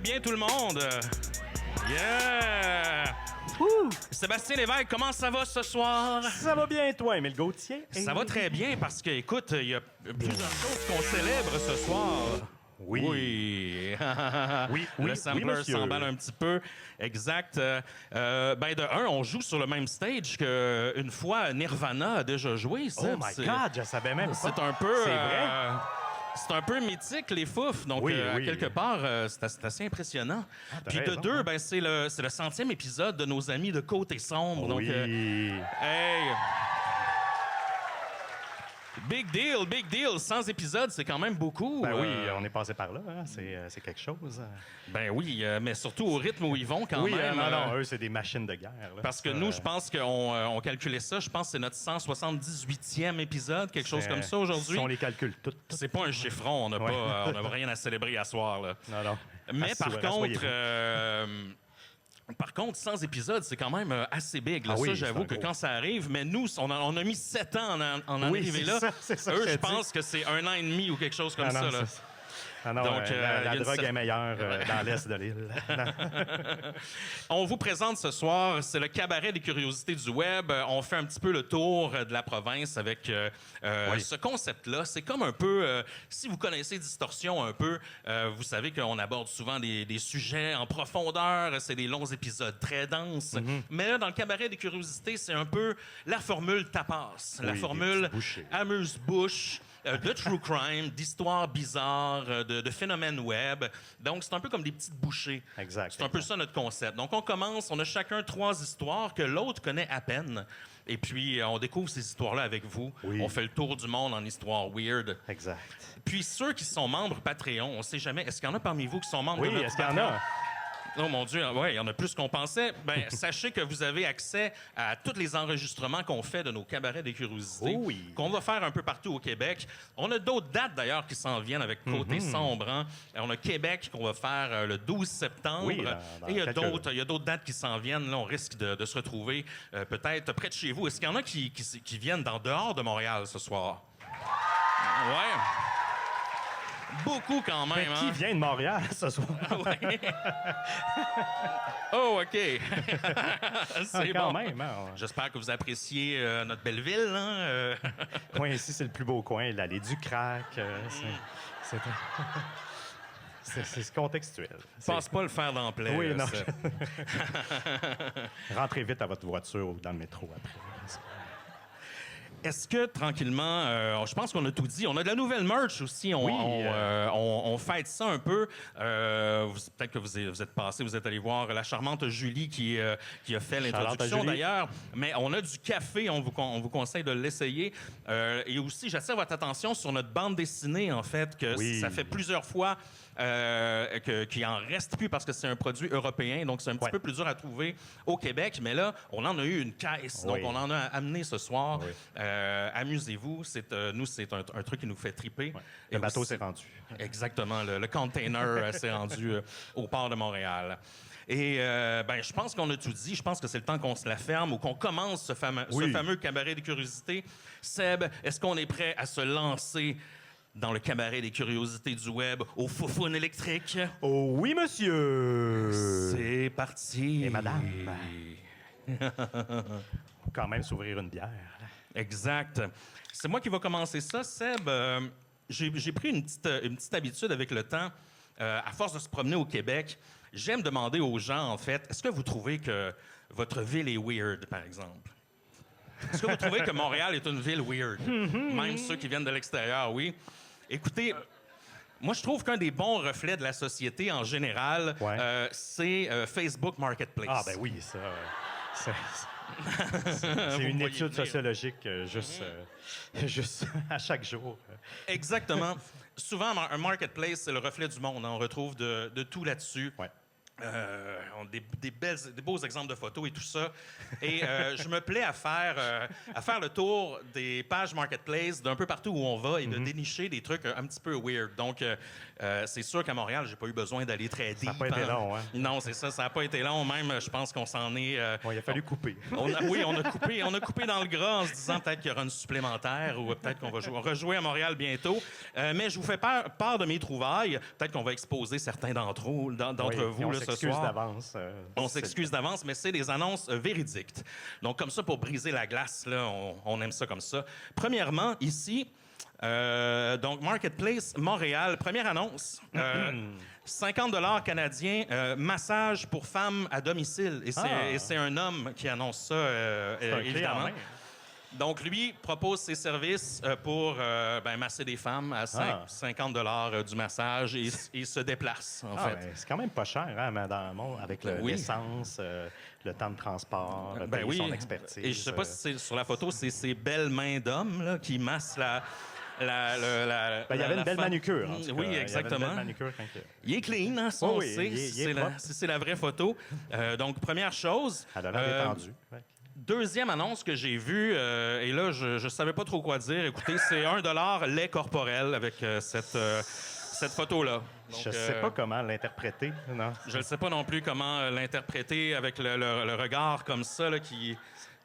allez bien tout le monde? Yeah! Sébastien Lévesque, comment ça va ce soir? Ça va bien, toi, Émile Gauthier? Ça va très bien parce que, écoute, il y a plusieurs choses qu'on célèbre ce soir. Oui. Oui. Oui, Le sampler monsieur. s'emballe un petit peu. Exact. De un, on joue sur le même stage qu'une fois Nirvana a déjà joué. Oh Seb. my God, je savais même pas. C'est un peu... C'est vrai? C'est un peu mythique, les Fouf. Donc, Oui, à oui. quelque part, c'est assez impressionnant. t'as Puis de raison, deux, hein. ben, c'est le 100e épisode de nos amis de Côté Sombre. Donc, Oui. hey! Big deal. 100 épisodes, c'est quand même beaucoup. Ben oui, on est passé par là. Hein. C'est quelque chose. Ben oui, mais surtout au rythme où ils vont quand Oui, même. non, eux, c'est des machines de guerre. Là. Parce que nous, je pense qu'on calculait ça. Je pense que c'est notre 178e épisode, quelque chose comme ça aujourd'hui. Si on les calcule toutes. C'est pas un chiffron, on n'a rien à célébrer à soir. Là. Non. Mais Rassoyez-vous. par contre, 100 épisodes, c'est quand même assez big. Là. Ah oui, ça, j'avoue c'est que un gros. quand ça arrive, mais nous, on a mis 7 ans en Oui, arriver c'est là. ça, c'est ça Eux, que je j'ai pense que c'est 1 an et demi ou quelque chose comme ça. Là. Non, Donc, il y la a une drogue cer- est meilleure dans l'est de l'île. On vous présente ce soir, c'est le cabaret des curiosités du web. On fait un petit peu le tour de la province avec ce concept-là. C'est comme un peu, si vous connaissez Distorsion un peu, vous savez qu'on aborde souvent des sujets en profondeur. C'est des longs épisodes très denses. Mais là, dans le cabaret des curiosités, c'est un peu la formule tapas, la Oui, formule des petits bouchées. amuse-bouche. De true crime, d'histoires bizarres, de phénomènes web. Donc, c'est un peu comme des petites bouchées. Exact. C'est un peu ça notre concept. Donc, on commence, on a chacun 3 histoires que l'autre connaît à peine. Et puis, on découvre ces histoires-là avec vous. Oui. On fait le tour du monde en histoires weird. Exact. Puis, ceux qui sont membres Patreon, on sait jamais, est-ce qu'il y en a parmi vous qui sont membres de Oui, notre est-ce qu'il y en Patreon? a? Oh mon Dieu, ouais, il y en a plus qu'on pensait. Ben, sachez que vous avez accès à tous les enregistrements qu'on fait de nos cabarets des curiosités, Oh oui. qu'on va faire un peu partout au Québec. On a d'autres dates d'ailleurs qui s'en viennent avec Côté Sombre. Hein. On a Québec qu'on va faire le 12 septembre. Oui, dans Et il y a quelques- d'autres dates qui s'en viennent. Là, on risque de se retrouver peut-être près de chez vous. Est-ce qu'il y en a qui viennent dehors de Montréal ce soir? Ouais. Beaucoup quand même. Qui hein? vient de Montréal ce soir? Ouais. Oh, OK. C'est Quand bon. même. Hein? J'espère que vous appréciez notre belle ville. Hein? Le coin ici, c'est le plus beau coin. L'allée du crack. C'est contextuel. Pense pas le faire d'emblée. Oui, non. Rentrez vite à votre voiture ou dans le métro après. Est-ce que, tranquillement, je pense qu'on a tout dit. On a de la nouvelle merch aussi. On fête ça un peu. Peut-être que vous êtes passé, vous êtes allé voir la charmante Julie qui a fait l'introduction Julie. d'ailleurs. Mais on a du café, on vous conseille de l'essayer. Et aussi, j'attire votre attention sur notre bande dessinée, en fait, que Oui. ça fait plusieurs fois qu'il en reste plus parce que c'est un produit européen. Donc, c'est un petit peu plus dur à trouver au Québec. Mais là, on en a eu une caisse. Donc, Oui. on en a amené ce soir. Oui. Amusez-vous. Nous, c'est un truc qui nous fait triper. Et Le bateau aussi- s'est rendu. Exactement. Le container s'est rendu au port de Montréal. Et je pense qu'on a tout dit. Je pense que c'est le temps qu'on se la ferme ou qu'on commence ce fameux cabaret des curiosités. Seb, est-ce qu'on est prêt à se lancer dans le cabaret des curiosités du web au foufoune électrique? Oh oui, monsieur! C'est parti. Et madame. Faut quand même s'ouvrir une bière. Là. Exact. C'est moi qui va commencer ça, Seb. J'ai pris une petite habitude avec le temps. À force de se promener au Québec, j'aime demander aux gens, en fait, est-ce que vous trouvez que votre ville est weird, par exemple? Est-ce que vous trouvez que Montréal est une ville weird? Même ceux qui viennent de l'extérieur, oui. Écoutez, moi, je trouve qu'un des bons reflets de la société en général, Ouais. c'est Facebook Marketplace. Ah, ben oui, ça. C'est Vous une me voyez étude venir. sociologique juste à chaque jour. Exactement. Souvent, un marketplace, c'est le reflet du monde. Hein. On retrouve de tout là-dessus. Ouais. des beaux exemples de photos et tout ça. Et je me plais à faire le tour des pages Marketplace d'un peu partout où on va et de dénicher des trucs un petit peu weird. Donc, c'est sûr qu'à Montréal, j'ai pas eu besoin d'aller très deep. Ça n'a pas été long, hein? Non, c'est ça. Ça n'a pas été long. Même, je pense qu'on s'en est... Bon, il a fallu couper. Oui, on a coupé dans le gras en se disant peut-être qu'il y aura une supplémentaire ou peut-être qu'on va rejouer à Montréal bientôt. Mais je vous fais part de mes trouvailles. Peut-être qu'on va exposer certains d'entre vous là, ce soir. D'avance. On s'excuse d'avance, mais c'est des annonces véridiques. Donc, comme ça, pour briser la glace, là, on aime ça comme ça. Premièrement, ici, donc Marketplace Montréal, première annonce. 50 $ canadiens, massage pour femmes à domicile. Et c'est un homme qui annonce ça, évidemment. Donc, lui propose ses services pour masser des femmes à 50 $ du massage et il se déplace, en fait. Ben, c'est quand même pas cher, hein, avec l'essence, le temps de transport, son expertise. Et je sais pas si c'est sur la photo, c'est ces belles mains d'hommes là, qui massent il y avait une belle manucure. En tout cas. Oui, exactement. Il y avait une belle manucure il est clean, hein, ça, on le sait. C'est la vraie photo. Donc, première chose. Elle a l'air étendue. Deuxième annonce que j'ai vue, et là, je savais pas trop quoi dire. Écoutez, c'est 1 $ lait corporel avec cette photo-là. Donc, je sais pas comment l'interpréter. Non. Je ne sais pas non plus comment l'interpréter avec le regard comme ça là, qui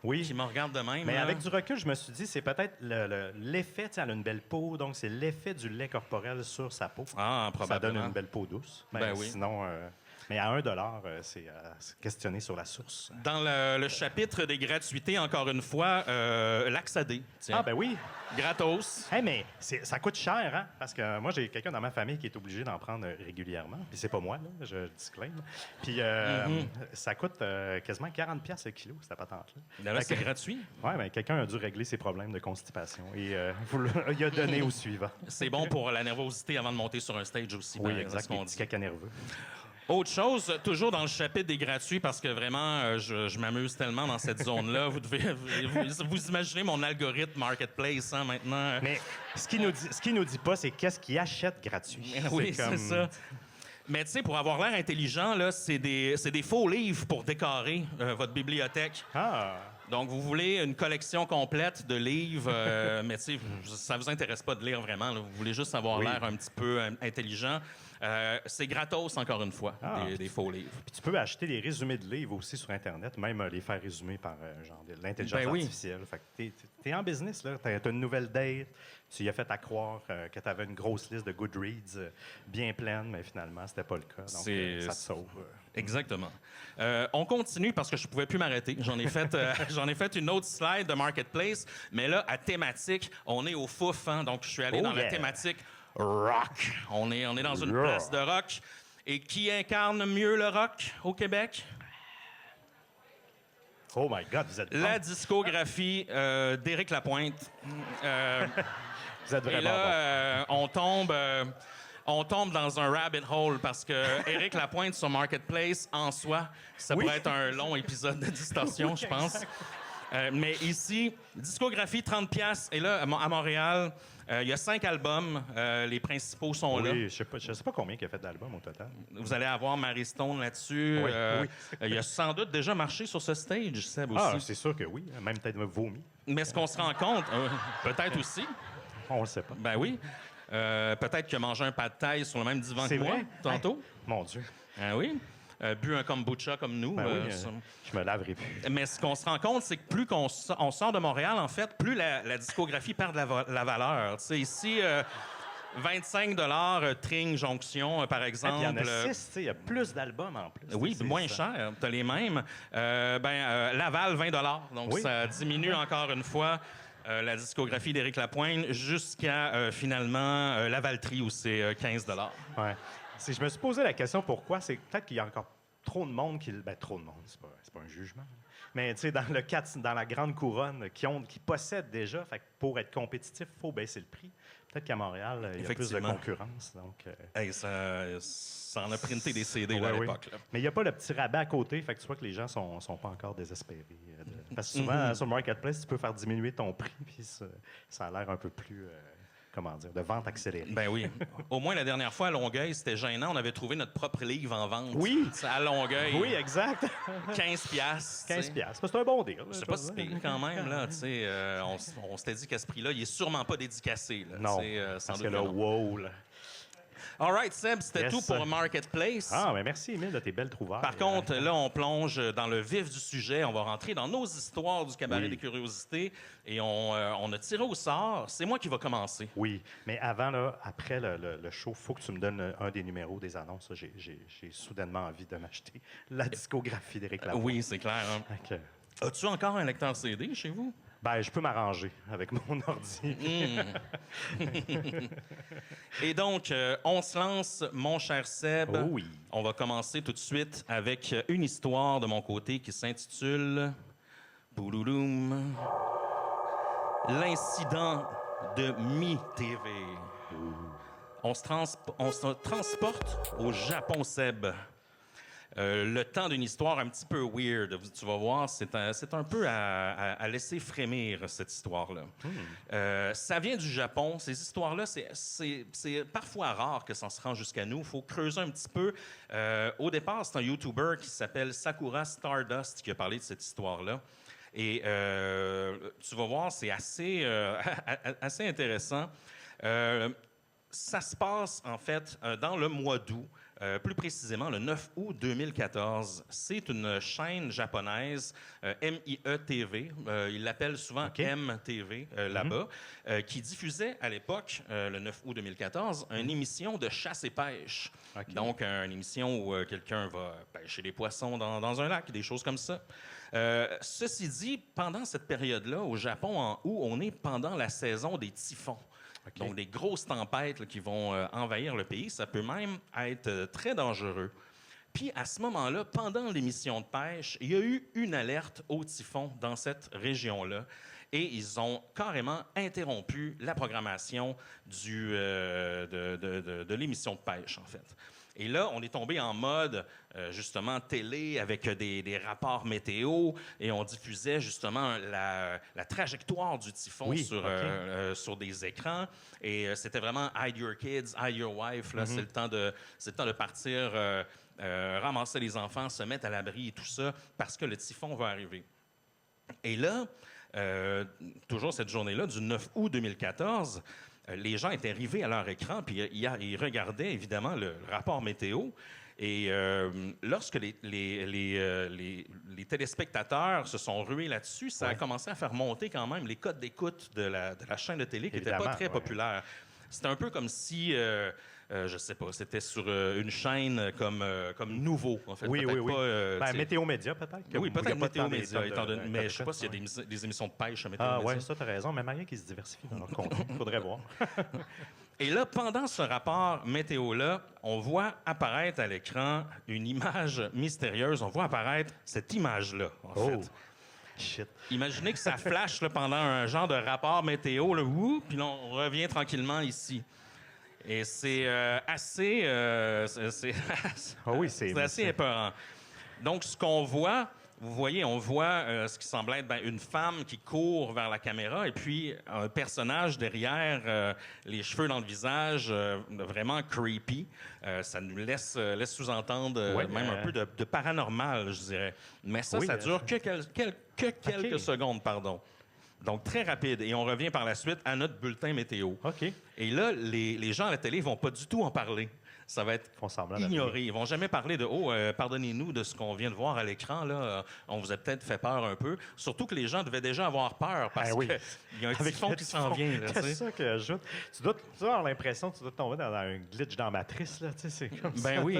me regarde de même. Mais là. avec du recul, je me suis dit, c'est peut-être l'effet. Elle a une belle peau, donc c'est l'effet du lait corporel sur sa peau. Ah, probablement. Ça donne une belle peau douce. Oui. Sinon... mais à 1 $, c'est questionner sur la source. Dans le chapitre des gratuités, encore une fois, Laxadé. Tiens. Ah, ben oui. Gratos. Hey, mais ça coûte cher, hein? Parce que moi, j'ai quelqu'un dans ma famille qui est obligé d'en prendre régulièrement. Puis c'est pas moi, là, je disclame. Puis ça coûte quasiment 40$ le kilo, cette patente-là. Là, c'est gratuit. Oui, mais quelqu'un a dû régler ses problèmes de constipation. Et il a donné au suivant. C'est bon pour la nervosité avant de monter sur un stage aussi. Oui, exactement. Petit caca nerveux. Autre chose, toujours dans le chapitre des gratuits, parce que vraiment, je m'amuse tellement dans cette zone-là. Vous imaginez mon algorithme Marketplace, hein, maintenant. Mais ce qu'il nous dit pas, c'est qu'est-ce qu'il achète gratuit. Oui, c'est ça. Mais tu sais, pour avoir l'air intelligent, là, c'est des faux livres pour décorer votre bibliothèque. Ah! Donc, vous voulez une collection complète de livres, mais tu sais, ça vous intéresse pas de lire vraiment. Là. Vous voulez juste avoir l'air un petit peu intelligent. C'est gratos, encore une fois, des faux livres. Puis tu peux acheter des résumés de livres aussi sur Internet, même les faire résumer par de l'intelligence artificielle. Fait que t'es en business, là. T'as une nouvelle date, tu y as fait à croire que tu avais une grosse liste de Goodreads bien pleine, mais finalement, c'était pas le cas. Donc, ça te sauve. Exactement. On continue parce que je pouvais plus m'arrêter. J'en ai fait une autre slide de Marketplace, mais là, à thématique, on est au fouf, hein, donc je suis allé dans la thématique rock. On est dans une place de rock. Et qui incarne mieux le rock au Québec? Oh my God, vous êtes la discographie d'Éric Lapointe. Vous êtes vraiment et là, on tombe dans un rabbit hole parce que Éric Lapointe sur Marketplace, en soi, ça pourrait être un long épisode de Distorsion, je pense. Mais ici, discographie 30$. Et là, à Montréal, il y a 5 albums. Les principaux sont là. Oui, je sais pas combien il a fait d'albums au total. Vous allez avoir Mary Stone là-dessus. Il a sans doute déjà marché sur ce stage, Seb, aussi. Ah, c'est sûr que oui. Même peut-être vomi. Mais ce qu'on se rend compte, peut-être aussi. On le sait pas. Ben oui. Peut-être qu'il a mangé un pas de taille sur le même divan que moi, tantôt. Mon Dieu. Ah oui. Bu un kombucha comme nous. Je me laverai plus. Mais ce qu'on se rend compte, c'est que plus on sort de Montréal, en fait, plus la discographie perd la valeur. Tu sais, ici, 25 $, Tring, Jonction, par exemple. Il y en a 6, il y a plus d'albums en plus. Oui, moins cher. Tu as les mêmes. Laval, 20 $. Donc, ça diminue encore une fois. La discographie d'Éric Lapointe jusqu'à finalement Lavaltrie où c'est 15 $. Ouais. Je me suis posé la question pourquoi. C'est peut-être qu'il y a encore trop de monde qui... Ben, trop de monde, c'est pas un jugement. Mais tu sais, dans la grande couronne, qui possèdent déjà, fait que pour être compétitif, il faut baisser le prix. Peut-être qu'à Montréal, il y a plus de concurrence. Donc, ça en a printé des CD à l'époque. Là. Mais il n'y a pas le petit rabais à côté, fait que tu vois que les gens sont pas encore désespérés. Parce que souvent, sur Marketplace, tu peux faire diminuer ton prix, puis ça a l'air un peu plus comment dire, de vente accélérée. Ben oui. Au moins, la dernière fois, à Longueuil, c'était gênant. On avait trouvé notre propre livre en vente. Oui. C'est à Longueuil. Oui, exact. 15 piastres. 15 piastres. C'est un bon deal. C'est pas si pire quand même, là. Tu sais, on s'était dit qu'à ce prix-là, il est sûrement pas dédicacé. Là, Non, sans parce doute que là, non. wow, là. All right, Seb, c'était Yes. tout pour Marketplace. Ah, ben merci, Émile, de tes belles trouvailles. Par contre, là, on plonge dans le vif du sujet. On va rentrer dans nos histoires du Cabaret Oui. des curiosités. Et on a tiré au sort. C'est moi qui va commencer. Oui, mais avant, là, après le show, il faut que tu me donnes un des numéros des annonces. Là. J'ai soudainement envie de m'acheter la discographie d'Éric Lavoie. Oui, c'est clair. Hein. Fait que, As-tu encore un lecteur CD chez vous? ben, je peux m'arranger avec mon ordi. Et donc, on se lance, mon cher Seb. Oh oui. On va commencer tout de suite avec une histoire de mon côté qui s'intitule Boulouloum. L'incident de Mi-TV. On se transporte au Japon, Seb. Le temps d'une histoire un petit peu weird. Tu vas voir, c'est un peu à laisser frémir, cette histoire-là. Ça vient du Japon. Ces histoires-là, c'est parfois rare que ça se rend jusqu'à nous. Il faut creuser un petit peu. Au départ, c'est un YouTuber qui s'appelle Sakura Stardust qui a parlé de cette histoire-là. Et tu vas voir, c'est assez intéressant. Ça se passe, en fait, dans le mois d'août. Plus précisément, le 9 août 2014. C'est une chaîne japonaise, MIE-TV, ils l'appellent souvent OK. MTV là-bas, qui diffusait à l'époque, le 9 août 2014, une émission de chasse et pêche. OK. Donc, une émission où quelqu'un va pêcher des poissons dans un lac, des choses comme ça. Ceci dit, pendant cette période-là, au Japon, en août, on est pendant la saison des typhons. OK. Donc, des grosses tempêtes là, qui vont envahir le pays. Ça peut même être très dangereux. Puis, à ce moment-là, pendant l'émission de pêche, il y a eu une alerte au typhon dans cette région-là. Et ils ont carrément interrompu la programmation de l'émission de pêche, en fait. Et là, on est tombé en mode, justement, télé avec des rapports météo et on diffusait, justement, la trajectoire du typhon Oui, sur des écrans. Et c'était vraiment « Hide your kids, hide your wife ». Là, c'est le temps de partir, ramasser les enfants, se mettre à l'abri et tout ça parce que le typhon va arriver. Et là, toujours cette journée-là, du 9 août 2014, les gens étaient arrivés à leur écran, puis ils regardaient évidemment le rapport météo. Et lorsque les téléspectateurs se sont rués là-dessus, ça a commencé à faire monter quand même les codes d'écoute de la chaîne de télé qui n'était pas Évidemment, très populaire. C'était un peu comme si, je sais pas, c'était sur une chaîne comme Nouveau, en fait. Oui, Peut-être oui. pas, tu sais. Météo Média, peut-être. Oui, Il y a peut-être pas tant Météo Média, d'émissions de- mais je sais pas s'il y a ouais. des émissions de pêche à Météo Ah, Média. ouais, ça, t'as raison. Mais rien qui se diversifie dans leur contenu. Faudrait voir. Et là, pendant ce rapport météo-là, on voit apparaître à l'écran une image mystérieuse. On voit apparaître cette image-là, en fait. Shit. Imaginez que ça flash là, pendant un genre de rapport météo, là, puis là, on revient tranquillement ici. Et c'est assez... Ah oui, c'est c'est assez épeurant. Donc, ce qu'on voit... Vous voyez, on voit ce qui semble être une femme qui court vers la caméra et puis un personnage derrière, les cheveux dans le visage, vraiment creepy. Ça nous laisse sous-entendre même un peu de paranormal, je dirais. Mais ça, Oui, ça dure que quelques OK. secondes, pardon. Donc, très rapide. Et on revient par la suite à notre bulletin météo. OK. Et là, les gens à la télé vont pas du tout en parler. Ça va être Ils font semblant ignoré. Ils vont jamais parler de « Oh, pardonnez-nous de ce qu'on vient de voir à l'écran. Là, on vous a peut-être fait peur un peu. » Surtout que les gens devaient déjà avoir peur parce oui. qu'il y a un typhon le qui s'en typhon. vient. Là, tu C'est sais. ça que j'ajoute. Tu dois avoir l'impression que tu dois tomber dans un glitch dans Matrice, là. Tu sais, c'est comme ça. Ben oui.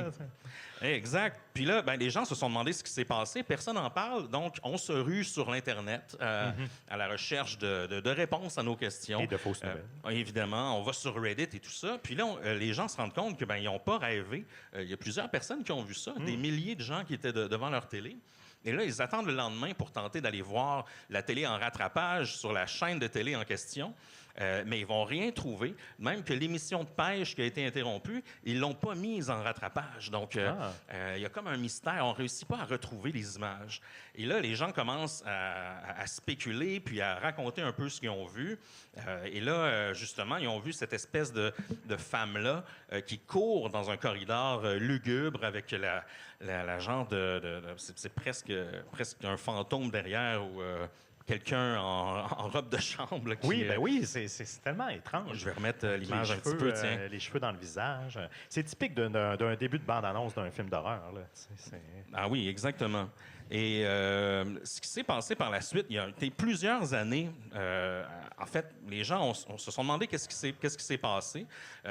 Exact. Puis là, les gens se sont demandé ce qui s'est passé. Personne n'en parle. Donc, on se rue sur l'Internet à la recherche de réponses à nos questions. Et de fausses nouvelles. Évidemment, on va sur Reddit et tout ça. Puis là, les gens se rendent compte que ils n'ont pas rêvé. Il y a plusieurs personnes qui ont vu ça, des milliers de gens qui étaient devant leur télé. Et là, ils attendent le lendemain pour tenter d'aller voir la télé en rattrapage sur la chaîne de télé en question. Mais ils vont rien trouver. Même que l'émission de pêche qui a été interrompue, ils l'ont pas mise en rattrapage. Donc, il y a comme un mystère. On réussit pas à retrouver les images. Et là, les gens commencent à spéculer puis à raconter un peu ce qu'ils ont vu. Et là, justement, ils ont vu cette espèce de femme-là qui court dans un corridor lugubre avec la genre c'est presque un fantôme derrière ou quelqu'un en robe de chambre. Là, qui, Oui, ben oui, c'est tellement étrange. Je vais remettre l'image un Les cheveux, petit peu, tiens. les cheveux dans le visage. C'est typique d'un début de bande-annonce d'un film d'horreur. Là. Ah oui, exactement. Et ce qui s'est passé par la suite, il y a été plusieurs années. En fait, les gens se sont demandé qu'est-ce qui s'est passé.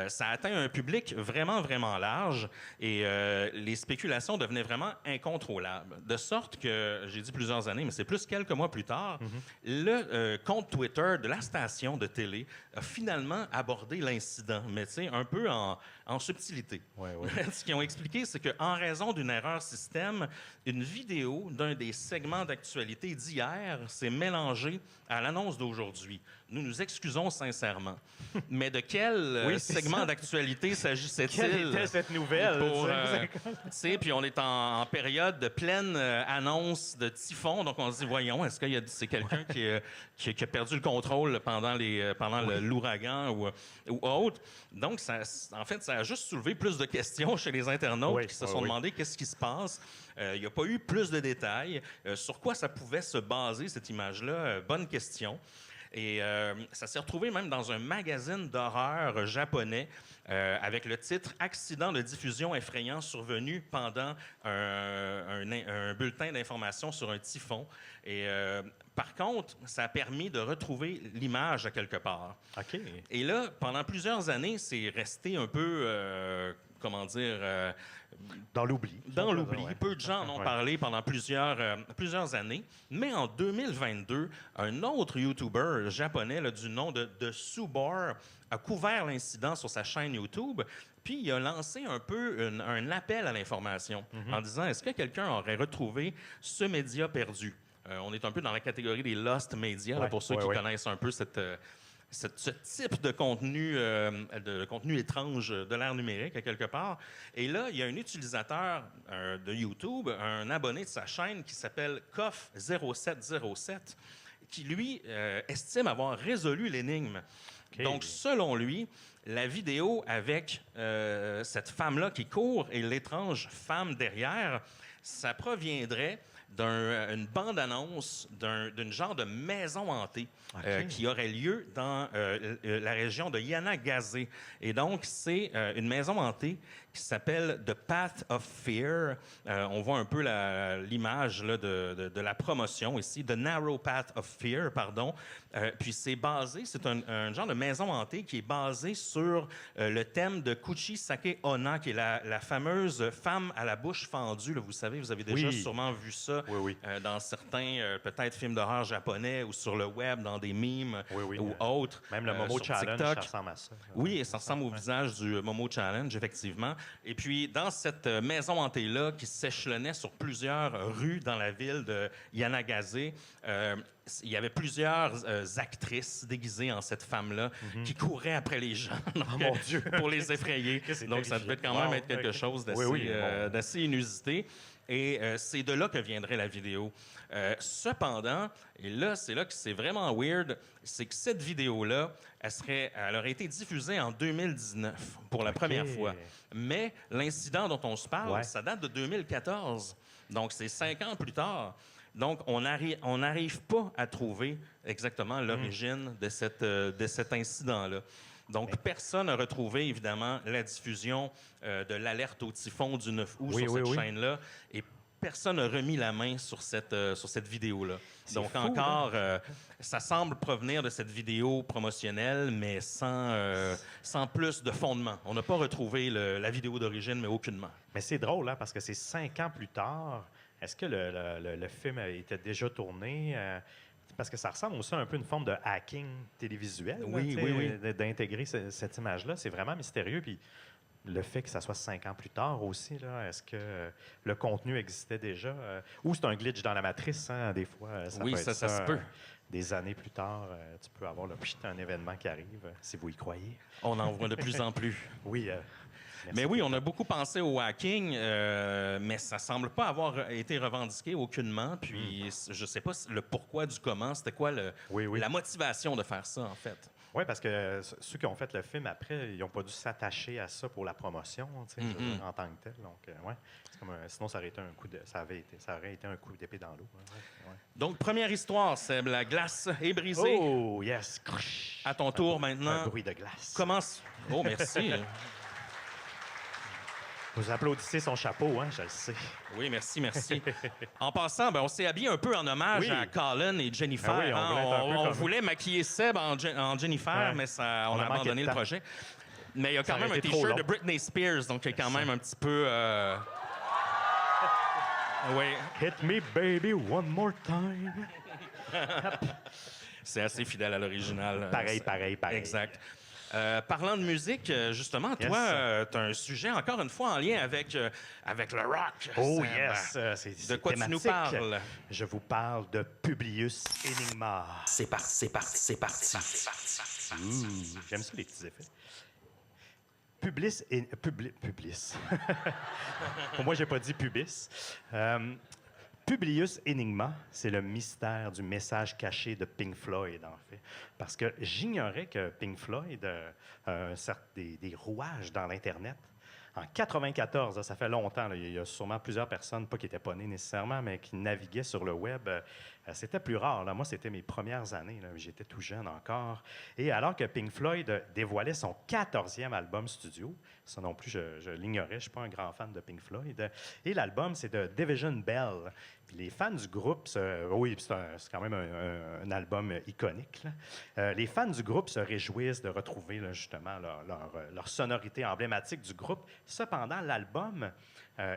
Ça a atteint un public vraiment, vraiment large et les spéculations devenaient vraiment incontrôlables. De sorte que, j'ai dit plusieurs années, mais c'est plus quelques mois plus tard, le compte Twitter de la station de télé a finalement abordé l'incident, mais tu sais, un peu en subtilité. Ouais, ouais. Ce qu'ils ont expliqué, c'est qu'en raison d'une erreur système, une vidéo d'un des segments d'actualité d'hier s'est mélangée à l'annonce d'aujourd'hui. Nous nous excusons sincèrement. Mais de quel segment d'actualité s'agissait-il? Quelle était cette nouvelle? Puis on est en période de pleine annonce de typhon, donc on se dit, voyons, est-ce que c'est quelqu'un qui a perdu le contrôle pendant l'ouragan ou autre? Donc, en fait, ça a juste soulevé plus de questions chez les internautes qui se sont demandé qu'est-ce qui se passe. Il n'y a pas eu plus de détails. Sur quoi ça pouvait se baser, cette image-là? Bonne question. Et ça s'est retrouvé même dans un magazine d'horreur japonais avec le titre « Accident de diffusion effrayant survenu pendant un bulletin d'information sur un typhon ». Et par contre, ça a permis de retrouver l'image à quelque part. OK. Et là, pendant plusieurs années, c'est resté un peu, dans l'oubli. Dans l'oubli. Peu de gens en ont parlé pendant plusieurs années. Mais en 2022, un autre YouTuber japonais là, du nom de Subor a couvert l'incident sur sa chaîne YouTube. Puis il a lancé un peu un appel à l'information en disant, est-ce que quelqu'un aurait retrouvé ce média perdu? On est un peu dans la catégorie des lost media, là, pour ceux qui connaissent un peu ce type de contenu étrange de l'ère numérique, à quelque part. Et là, il y a un utilisateur de YouTube, un abonné de sa chaîne qui s'appelle Koff0707, qui, lui, estime avoir résolu l'énigme. Okay. Donc, selon lui, la vidéo avec cette femme-là qui court et l'étrange femme derrière, ça proviendrait d'une bande-annonce d'une genre de maison hantée qui aurait lieu dans la région de Yanagase. Et donc, c'est une maison hantée qui s'appelle The Path of Fear. On voit un peu l'image là, de la promotion ici, The Narrow Path of Fear, pardon. Puis c'est un genre de maison hantée qui est basée sur le thème de Kuchi Sake Onna, qui est la fameuse femme à la bouche fendue. Là, vous savez, vous avez déjà sûrement vu ça dans certains, peut-être, films d'horreur japonais ou sur le web, dans des memes ou autres. Même le Momo Challenge, ça ressemble à ça. Oui, ça ressemble au visage du Momo Challenge, effectivement. Et puis, dans cette maison hantée-là, qui s'échelonnait sur plusieurs rues dans la ville de Yanagase, il y avait plusieurs actrices déguisées en cette femme-là qui couraient après les gens mon Dieu. pour les effrayer. Donc, ça devait quand même être quelque chose d'assez inusité. Et c'est de là que viendrait la vidéo. Cependant, et là, c'est là que c'est vraiment weird, c'est que cette vidéo-là, elle aurait été diffusée en 2019 pour la première fois. Mais l'incident dont on se parle, ça date de 2014. Donc, c'est 5 ans plus tard. Donc, on n'arrive pas à trouver exactement l'origine de cet incident-là. Donc, personne n'a retrouvé, évidemment, la diffusion de l'alerte au typhon du 9 août sur cette chaîne-là. Et personne n'a remis la main sur cette vidéo-là. Donc, fou, encore, ça semble provenir de cette vidéo promotionnelle, mais sans plus de fondement. On n'a pas retrouvé la vidéo d'origine, mais aucunement. Mais c'est drôle, hein, parce que c'est 5 ans plus tard. Est-ce que le film était déjà tourné? Parce que ça ressemble aussi à un peu une forme de hacking télévisuel. Oui. D'intégrer cette image-là. C'est vraiment mystérieux. Puis le fait que ça soit 5 ans plus tard aussi, là, est-ce que le contenu existait déjà? Ou c'est un glitch dans la matrice, hein, des fois, ça Oui, peut être ça se peut. des années plus tard, tu peux avoir un événement qui arrive, si vous y croyez. On en voit de plus en plus. Oui, merci Mais oui, pour on le a temps. beaucoup pensé au hacking, mais ça semble pas avoir été revendiqué aucunement. Puis je sais pas le pourquoi du comment. C'était quoi Oui, oui. la motivation de faire ça, en fait? Oui, parce que ceux qui ont fait le film après, ils n'ont pas dû s'attacher à ça pour la promotion, tu sais, je veux dire, en tant que tel. Donc, ouais, c'est comme sinon ça aurait été ça aurait été un coup d'épée dans l'eau. Hein, ouais. Donc, première histoire, c'est la glace est brisée. Oh, yes! À ton tour Un maintenant. bruit de glace. Commence. Oh, merci. Vous applaudissez son chapeau, hein, je le sais. Oui, merci, merci. En passant, ben, on s'est habillé un peu en hommage Oui. à Colin et Jennifer. Ah oui, on hein. voulait être un peu On comme- voulait maquiller Seb en Jennifer, Ouais. mais on On a a manqué abandonné de le temps. projet. Mais il y a Ça quand même aurait un été trop T-shirt de long. Britney Spears, donc il y a quand même un petit peu... Oui, Hit me, baby, one more time. c'est assez fidèle à l'original. Pareil, C'est- pareil, pareil. Exact. Parlant de musique, justement, Yes. toi, tu as un sujet, encore une fois, en lien avec le rock. Oh, Seb. yes! C'est quoi tu nous thématique. parles? Je vous parle de Publius Enigma. C'est parti, c'est parti, c'est parti. J'aime ça, les petits effets. Publius. Pour moi, j'ai pas dit pubis. Publius Enigma, c'est le mystère du message caché de Pink Floyd, en fait. Parce que j'ignorais que Pink Floyd a des rouages dans l'Internet. En 94, là, ça fait longtemps, là, il y a sûrement plusieurs personnes, pas qui n'étaient pas nées nécessairement, mais qui naviguaient sur le web. C'était plus rare. Là. Moi, c'était mes premières années. Là. J'étais tout jeune encore. Et alors que Pink Floyd dévoilait son 14e album studio, ça non plus, je l'ignorais, je ne suis pas un grand fan de Pink Floyd. Et l'album, c'est de Division Bell. Puis les fans du groupe, oui, c'est quand même un album iconique. Là. Les fans du groupe se réjouissent de retrouver là, justement leur sonorité emblématique du groupe. Cependant, l'album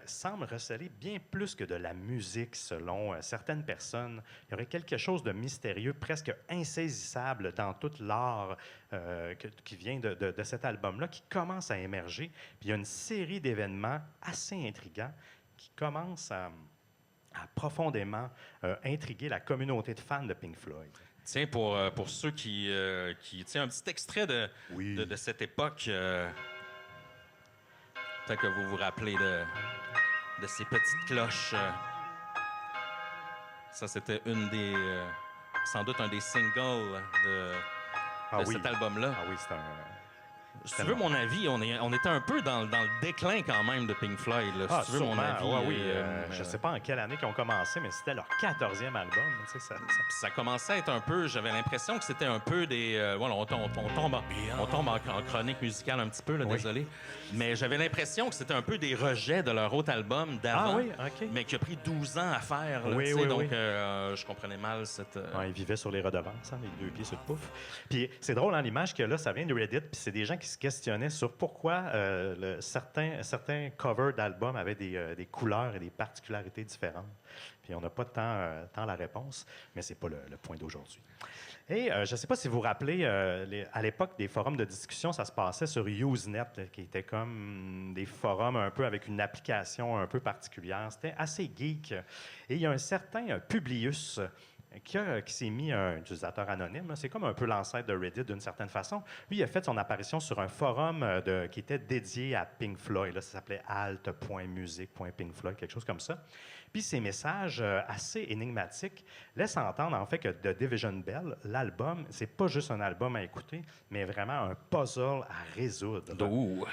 semble receler bien plus que de la musique, selon certaines personnes. Il y aurait quelque chose de mystérieux, presque insaisissable dans tout l'art qui vient de cet album-là, qui commence à émerger. Puis il y a une série d'événements assez intrigants qui commencent à profondément intriguer la communauté de fans de Pink Floyd. Tiens, pour ceux qui tiens, un petit extrait Oui. de cette époque. Peut-être que vous vous rappelez de ces petites cloches. Ça, c'était sans doute un des singles de oui. cet album-là. Ah oui, c'est un... Si tu veux mon avis, on était un peu dans le déclin quand même de Pink Floyd. Là, si tu veux mon avis. Oui. Je ne sais pas en quelle année qu'ils ont commencé, mais c'était leur 14e album. Tu sais, Ça commençait à être un peu... J'avais l'impression que c'était un peu des... voilà, on tombe en chronique musicale un petit peu, là, Oui. désolé. Mais j'avais l'impression que c'était un peu des rejets de leur autre album d'avant. Ah oui, OK. Mais qui a pris 12 ans à faire. Là, Oui, tu sais, oui, donc, oui. je comprenais mal cette... Ils vivaient sur les redevances, hein, les deux pieds sur le pouf. Puis c'est drôle, hein, l'image qu'il y a là, ça vient de Reddit, puis c'est des gens qui se questionnaient sur pourquoi certains covers d'albums avaient des couleurs et des particularités différentes. Puis on n'a pas tant la réponse, mais c'est pas le point d'aujourd'hui. Et je ne sais pas si vous vous rappelez, à l'époque des forums de discussion, ça se passait sur Usenet, là, qui était comme des forums un peu avec une application un peu particulière. C'était assez geek. Et il y a un certain Publius qui s'est mis un utilisateur anonyme. C'est comme un peu l'ancêtre de Reddit d'une certaine façon. Lui, il a fait son apparition sur un forum qui était dédié à Pink Floyd. Là, ça s'appelait alt.music.pinkfloyd, quelque chose comme ça. Puis ces messages assez énigmatiques laissent entendre en fait que The Division Bell, l'album, c'est pas juste un album à écouter, mais vraiment un puzzle à résoudre. Ouh.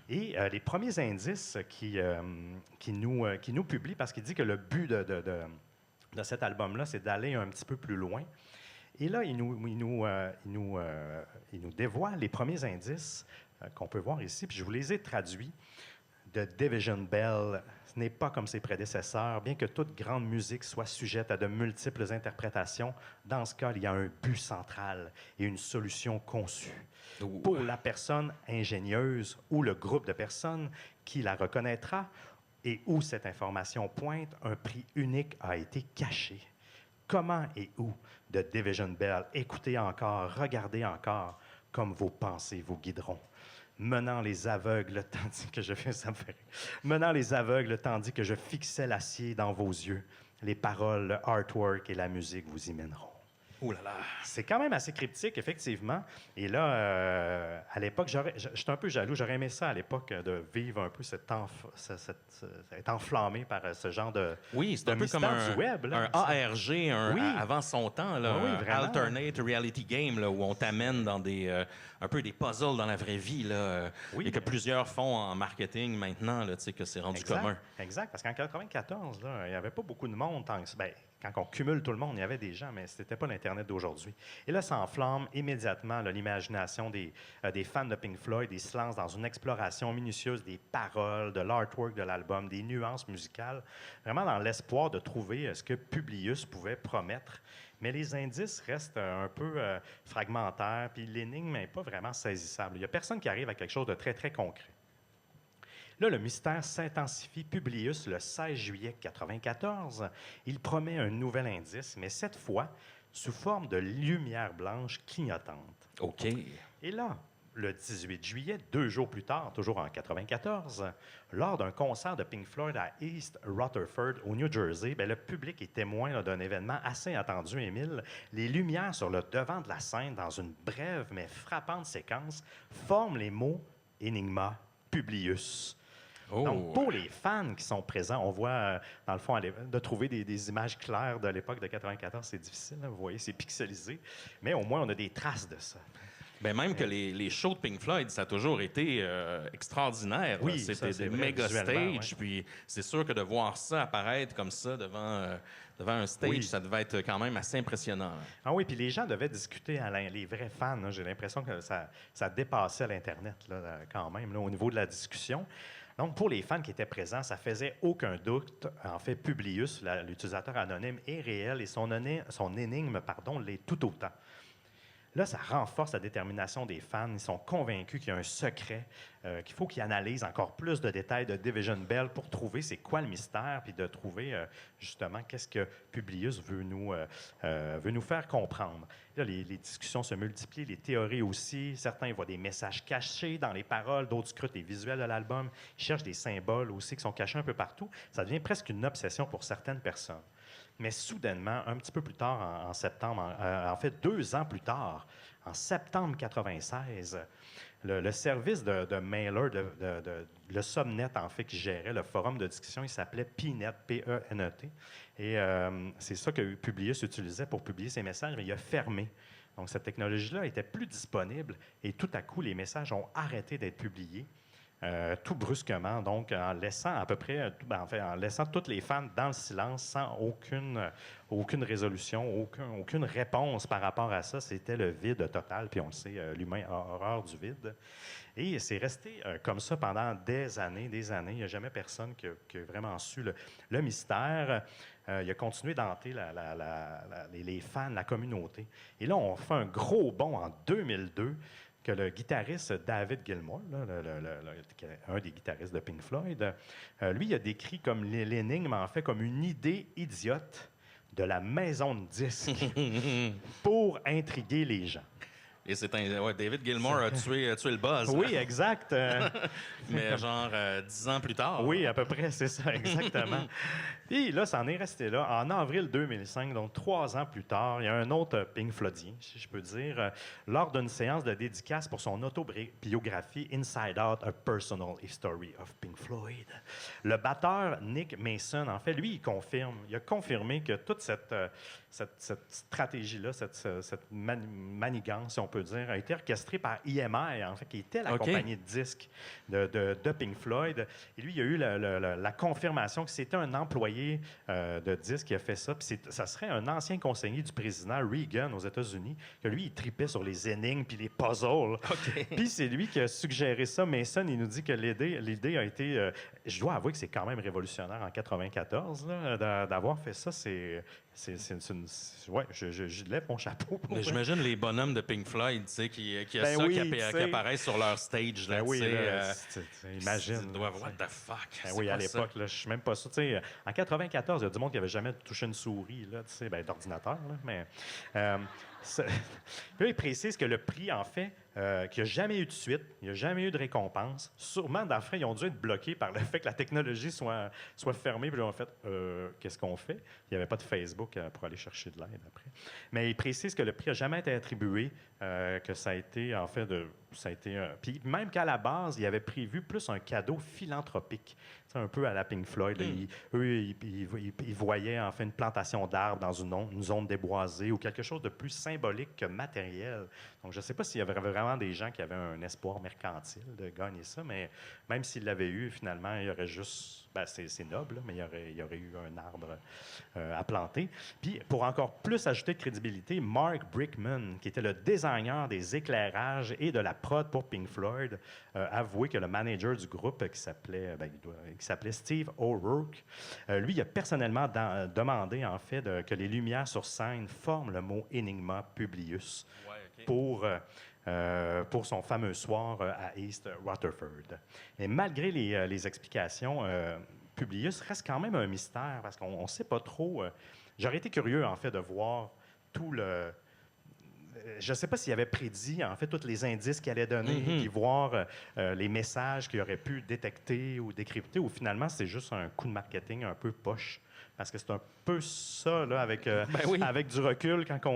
Et les premiers indices qui nous publient, parce qu'il dit que le but de cet album-là, c'est d'aller un petit peu plus loin. Et là, il nous dévoile les premiers indices qu'on peut voir ici, puis je vous les ai traduits. The Division Bell, ce n'est pas comme ses prédécesseurs, bien que toute grande musique soit sujette à de multiples interprétations. Dans ce cas, il y a un but central et une solution conçue. Ouh. Pour la personne ingénieuse ou le groupe de personnes qui la reconnaîtra et où cette information pointe, un prix unique a été caché. Comment et où de Division Bell? Écoutez encore, regardez encore, comme vos pensées vous guideront. menant les aveugles tandis que je fais ça me fait rire. Menant les aveugles tandis que je fixais l'acier dans vos yeux. Les paroles, le artwork et la musique vous y mèneront. Oh là là. C'est quand même assez cryptique, effectivement. Et là, à l'époque, j'étais un peu jaloux. J'aurais aimé ça à l'époque de vivre un peu être enflammé par ce genre de Oui, c'est de un peu comme mystère du web. Là. un ARG Oui. avant son temps, là, Oui, un vraiment. alternate reality game là, où on t'amène dans un peu des puzzles dans la vraie vie là, Oui. et que plusieurs font en marketing maintenant, là, tu sais, que c'est rendu commun. Exact, parce qu'en 94, là, il n'y avait pas beaucoup de monde. Quand on cumule tout le monde, il y avait des gens, mais ce n'était pas l'Internet d'aujourd'hui. Et là, ça enflamme immédiatement là, l'imagination des fans de Pink Floyd. Ils se lancent dans une exploration minutieuse des paroles, de l'artwork de l'album, des nuances musicales, vraiment dans l'espoir de trouver ce que Publius pouvait promettre. Mais les indices restent un peu fragmentaires, puis l'énigme n'est pas vraiment saisissable. Il n'y a personne qui arrive à quelque chose de très, très concret. Là, le mystère s'intensifie. Publius, le 16 juillet 1994, il promet un nouvel indice, mais cette fois sous forme de lumière blanche clignotante. OK. Et là, le 18 juillet, 2 jours plus tard, toujours en 1994, lors d'un concert de Pink Floyd à East Rutherford, au New Jersey, le public est témoin là, d'un événement assez attendu, Émile. Les lumières sur le devant de la scène, dans une brève mais frappante séquence, forment les mots « Enigma Publius ». Oh. Donc, pour les fans qui sont présents, on voit, dans le fond, de trouver des images claires de l'époque de 94, c'est difficile. Hein, vous voyez, c'est pixelisé. Mais au moins, on a des traces de ça. Ben même que les shows de Pink Floyd, ça a toujours été extraordinaire. Oui, c'était ça, c'est des vrai, méga visuellement, stages. Puis c'est sûr que de voir ça apparaître comme ça devant un stage, Oui. ça devait être quand même assez impressionnant. Ah oui, puis les gens devaient discuter, les vrais fans. Là, j'ai l'impression que ça dépassait l'Internet là, quand même, là, au niveau de la discussion. Donc, pour les fans qui étaient présents, ça faisait aucun doute. En fait, Publius, l'utilisateur anonyme, est réel et son énigme, l'est tout autant. Là, ça renforce la détermination des fans. Ils sont convaincus qu'il y a un secret, qu'il faut qu'ils analysent encore plus de détails de Division Bell pour trouver c'est quoi le mystère, puis de trouver justement qu'est-ce que Publius veut nous faire comprendre. Là, les discussions se multiplient, les théories aussi. Certains voient des messages cachés dans les paroles, d'autres scrutent les visuels de l'album. Ils cherchent des symboles aussi qui sont cachés un peu partout. Ça devient presque une obsession pour certaines personnes. Mais soudainement, un petit peu plus tard, en septembre, en fait 2 ans plus tard, en septembre 96, le service de mailer, le Subnet, en fait, qui gérait le forum de discussion, il s'appelait PNET, P-E-N-E-T. Et c'est ça que Publius utilisait pour publier ses messages, mais il a fermé. Donc, cette technologie-là était plus disponible et tout à coup, les messages ont arrêté d'être publiés. Tout brusquement, donc en laissant à peu près, en laissant tous les fans dans le silence sans aucune résolution, aucune réponse par rapport à ça. C'était le vide total, puis on le sait, l'humain a horreur du vide. Et c'est resté comme ça pendant des années. Il n'y a jamais personne qui a vraiment su le mystère. Il a continué d'hanter les fans, la communauté. Et là, on fait un gros bond en 2002, que le guitariste David Gilmour, là, un des guitaristes de Pink Floyd, lui, il a décrit comme l'énigme, en fait, comme une idée idiote de la maison de disques pour intriguer les gens. Et c'est David Gilmour a tué le buzz. Oui, exact. Mais genre 10 ans plus tard. Oui, à peu près, c'est ça, exactement. Puis là, ça en est resté là. En avril 2005, donc 3 ans plus tard, il y a un autre Pink Floydien, si je peux dire, lors d'une séance de dédicace pour son autobiographie Inside Out, A Personal History of Pink Floyd. Le batteur Nick Mason, en fait, lui, il a confirmé que toute cette stratégie-là, cette manigance, si on peut dire, a été orchestrée par EMI, en fait, qui était la compagnie de disques de Pink Floyd. Et lui, il a eu la confirmation que c'était un employé de disques qui a fait ça. Puis ça serait un ancien conseiller du président Reagan aux États-Unis, que lui, il tripait sur les énigmes puis les puzzles. Puis c'est lui qui a suggéré ça. Mason, il nous dit que l'idée a été... je dois avouer que c'est quand même révolutionnaire en 94, là, d'avoir fait ça. Ouais, je lève mon chapeau. Mais j'imagine les bonhommes de Pink Floyd, tu sais, qui apparaissent sur leur stage. Là, imagine. Tu dois what the fuck. Oui, à l'époque, je suis même pas sûr. En 94, il y a du monde qui n'avait jamais touché une souris, d'ordinateur. Là, mais puis là, il précise que le prix, en fait, qui n'a jamais eu de suite, il n'y a jamais eu de récompense. Sûrement, dans le fond, ils ont dû être bloqués par le fait que la technologie soit fermée. Puis ils ont fait qu'est-ce qu'on fait? Il n'y avait pas de Facebook pour aller chercher de l'aide après. Mais il précise que le prix n'a jamais été attribué, que ça a été, en fait, puis même qu'à la base, il avait prévu plus un cadeau philanthropique. C'est un peu à la Pink Floyd. Là. Ils voyaient en fait une plantation d'arbres dans une zone déboisée ou quelque chose de plus symbolique que matériel. Donc, je ne sais pas s'il y avait vraiment des gens qui avaient un espoir mercantile de gagner ça, mais même s'ils l'avaient eu, finalement, il y aurait juste... Ben, c'est noble, là, mais il y aurait eu un arbre à planter. Puis, pour encore plus ajouter de crédibilité, Mark Brickman, qui était le designer des éclairages et de la prod pour Pink Floyd, avoué que le manager du groupe, qui s'appelait Steve O'Rourke, lui, il a personnellement demandé, en fait, que les lumières sur scène forment le mot Enigma Publius pour son fameux soir à East Rutherford. Mais malgré les explications, Publius reste quand même un mystère parce qu'on ne sait pas trop. J'aurais été curieux, en fait, de voir tout le... Je ne sais pas s'il avait prédit, en fait, tous les indices qu'il allait donner, puis voir les messages qu'il aurait pu détecter ou décrypter, ou finalement, c'est juste un coup de marketing un peu poche. Parce que c'est un peu ça, là, avec du recul, quand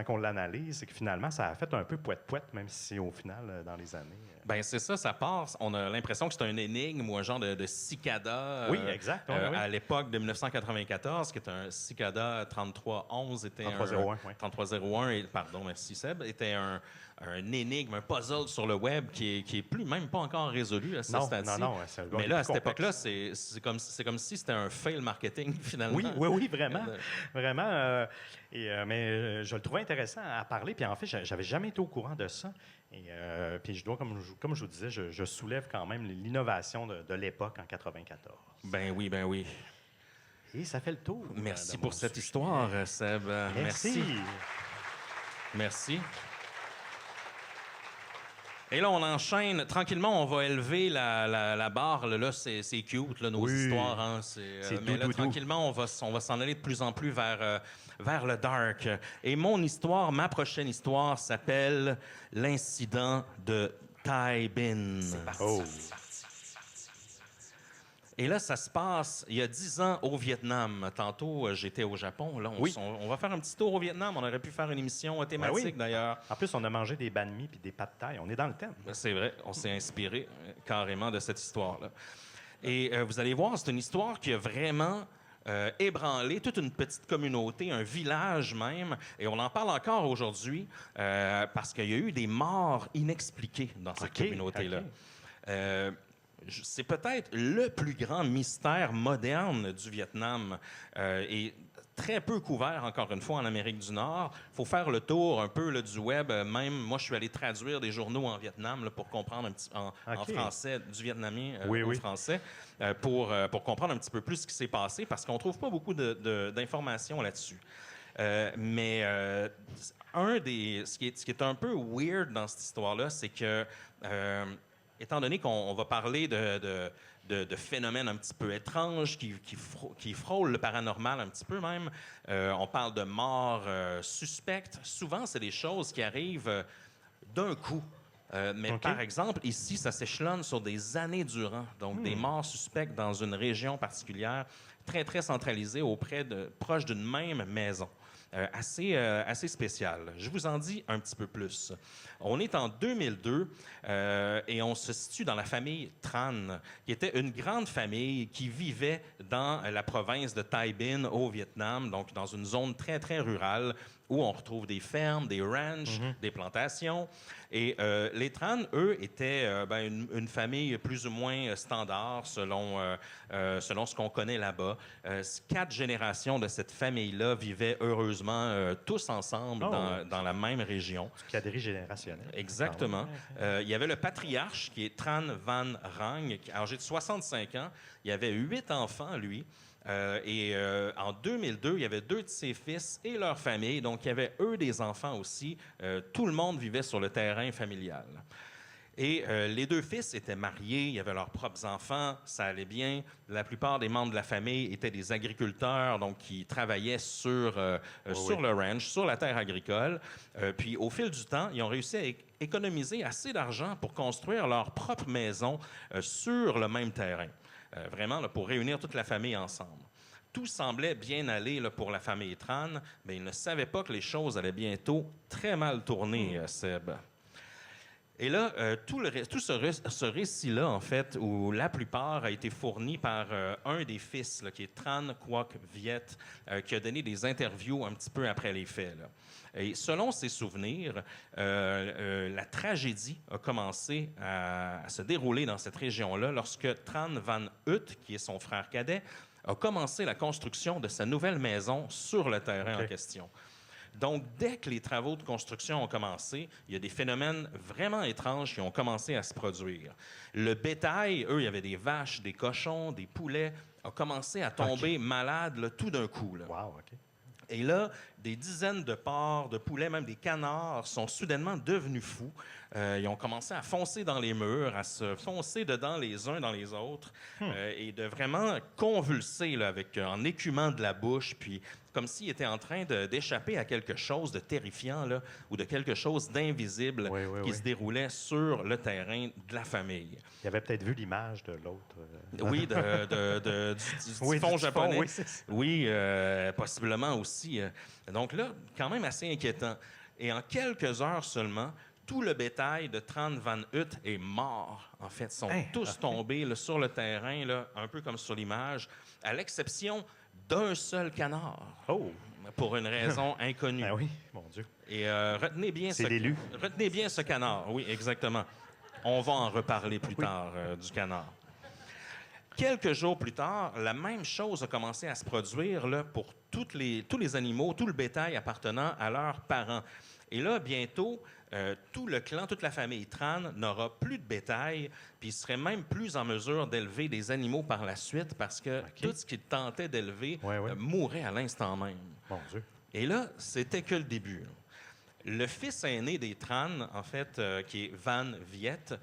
on l'analyse, c'est que finalement, ça a fait un peu poète-poète, même si au final, dans les années... Ben c'est ça, ça passe. On a l'impression que c'est un énigme ou un genre de cicada. Oui, exact. Oui. À l'époque de 1994, qui est un cicada 3311, était 3301, oui. 3301, pardon, merci Seb, était un énigme, un puzzle sur le web qui est plus même pas encore résolu à ce stade-ci. Non, mais là, à cette époque-là, c'est comme si c'était un fail marketing, finalement. Oui, vraiment. Vraiment. Mais je le trouvais intéressant à parler. Puis en fait, j'avais jamais été au courant de ça. Et puis je dois, comme je vous disais, je soulève quand même l'innovation de l'époque en 94. Ben oui. Et ça fait le tour. Merci pour cette histoire, Seb. Merci. Et là, on enchaîne. Tranquillement, on va élever la barre. Là, c'est cute, là, nos histoires. Hein, mais là, tranquillement, on va s'en aller de plus en plus vers le dark. Et ma prochaine histoire s'appelle l'incident de Tai Bin. C'est parti. Et là, ça se passe il y a 10 ans au Vietnam. Tantôt, j'étais au Japon. Là, on va faire un petit tour au Vietnam. On aurait pu faire une émission thématique, d'ailleurs. En plus, on a mangé des banh mi puis des pad thai. On est dans le thème. C'est vrai. On s'est inspiré carrément de cette histoire-là. Et vous allez voir, c'est une histoire qui a vraiment ébranlé toute une petite communauté, un village même. Et on en parle encore aujourd'hui parce qu'il y a eu des morts inexpliquées dans cette communauté-là. C'est peut-être le plus grand mystère moderne du Vietnam et très peu couvert, encore une fois, en Amérique du Nord. Il faut faire le tour un peu là, du web. Même moi, je suis allé traduire des journaux en Vietnam là, pour comprendre un petit en français, du vietnamien au français, pour comprendre un petit peu plus ce qui s'est passé, parce qu'on ne trouve pas beaucoup d'informations là-dessus. Mais ce qui est un peu weird dans cette histoire-là, c'est que... étant donné qu'on va parler de phénomènes un petit peu étranges qui frôlent le paranormal un petit peu même, on parle de morts suspectes. Souvent, c'est des choses qui arrivent d'un coup. Mais par exemple, ici, ça s'échelonne sur des années durant. Donc, des morts suspectes dans une région particulière, très, très centralisée, proche d'une même maison. Assez spécial. Je vous en dis un petit peu plus. On est en 2002 et on se situe dans la famille Tran, qui était une grande famille qui vivait dans la province de Tai Binh au Vietnam, donc dans une zone très, très rurale où on retrouve des fermes, des ranchs, des plantations. Et les Tran, eux, étaient une famille plus ou moins standard selon ce qu'on connaît là-bas. 4 générations de cette famille-là vivaient heureusement tous ensemble dans la même région. Caderie générationnelle. Exactement. Il y avait le patriarche qui est Tran Van Rang, âgé de 65 ans. Il avait 8 enfants, lui. En 2002, il y avait 2 de ses fils et leur famille. Donc, il y avait eux des enfants aussi. Tout le monde vivait sur le terrain familial. Et les deux fils étaient mariés, ils avaient leurs propres enfants, ça allait bien. La plupart des membres de la famille étaient des agriculteurs, donc qui travaillaient sur le ranch, sur la terre agricole. Puis au fil du temps, ils ont réussi à économiser assez d'argent pour construire leur propre maison sur le même terrain. Vraiment, là, pour réunir toute la famille ensemble. Tout semblait bien aller là, pour la famille Tran, mais ils ne savaient pas que les choses allaient bientôt très mal tourner, Seb. Et là, tout ce récit-là, en fait, où la plupart a été fourni par un des fils, là, qui est Tran Quoc Viet, qui a donné des interviews un petit peu après les faits. Là. Et selon ses souvenirs, la tragédie a commencé à se dérouler dans cette région-là lorsque Tran Van Ut, qui est son frère cadet, a commencé la construction de sa nouvelle maison sur le terrain en question. Donc, dès que les travaux de construction ont commencé, il y a des phénomènes vraiment étranges qui ont commencé à se produire. Le bétail, eux, il y avait des vaches, des cochons, des poulets, a commencé à tomber malade là, tout d'un coup. Là. Wow, OK. Et là, des dizaines de porcs, de poulets, même des canards sont soudainement devenus fous. Ils ont commencé à foncer dans les murs, à se foncer dedans les uns dans les autres et de vraiment convulser là, en écumant de la bouche, puis comme s'ils étaient en train d'échapper à quelque chose de terrifiant là, ou de quelque chose d'invisible qui se déroulait sur le terrain de la famille. Il avait peut-être vu l'image de l'autre. Oui, du typhon japonais. Oui, possiblement aussi. Donc là, quand même assez inquiétant. Et en quelques heures seulement, tout le bétail de Tran Van Ut est mort. En fait, ils sont tous tombés là, sur le terrain, là, un peu comme sur l'image, à l'exception d'un seul canard. Oh! Pour une raison inconnue. Ah oui, mon Dieu. Et retenez bien retenez bien ce canard. Oui, exactement. On va en reparler plus tard du canard. Quelques jours plus tard, la même chose a commencé à se produire là, pour tous les animaux, tout le bétail appartenant à leurs parents. Et là, bientôt, tout le clan, toute la famille Tran n'aura plus de bétail, puis ils seraient même plus en mesure d'élever des animaux par la suite parce que tout ce qu'ils tentaient d'élever mourrait à l'instant même. Mon Dieu. Et là, c'était que le début. Le fils aîné des Tran, en fait, qui est Van Viet,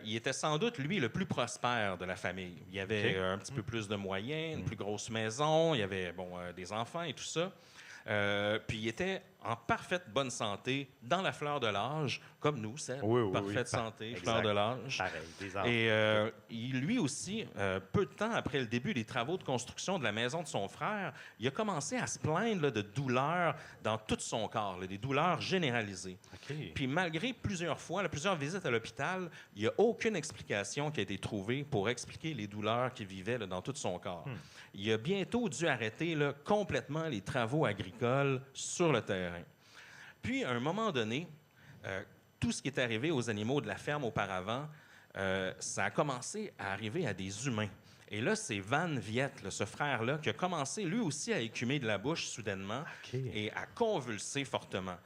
il était sans doute, lui, le plus prospère de la famille. Il y avait un petit peu plus de moyens, une plus grosse maison, il y avait des enfants et tout ça. Puis il était en parfaite bonne santé, dans la fleur de l'âge, comme nous, c'est parfaite santé, fleur de l'âge. Pareil, des enfants. Et lui aussi, peu de temps après le début des travaux de construction de la maison de son frère, il a commencé à se plaindre là, de douleurs dans tout son corps, là, des douleurs généralisées. Okay. Puis malgré plusieurs visites à l'hôpital, il n'y a aucune explication qui a été trouvée pour expliquer les douleurs qu'il vivait là, dans tout son corps. Il a bientôt dû arrêter là, complètement les travaux agricoles sur le terrain. Puis, à un moment donné, tout ce qui est arrivé aux animaux de la ferme auparavant, ça a commencé à arriver à des humains. Et là, c'est Van Viet, là, ce frère-là, qui a commencé lui aussi à écumer de la bouche soudainement et à convulser fortement.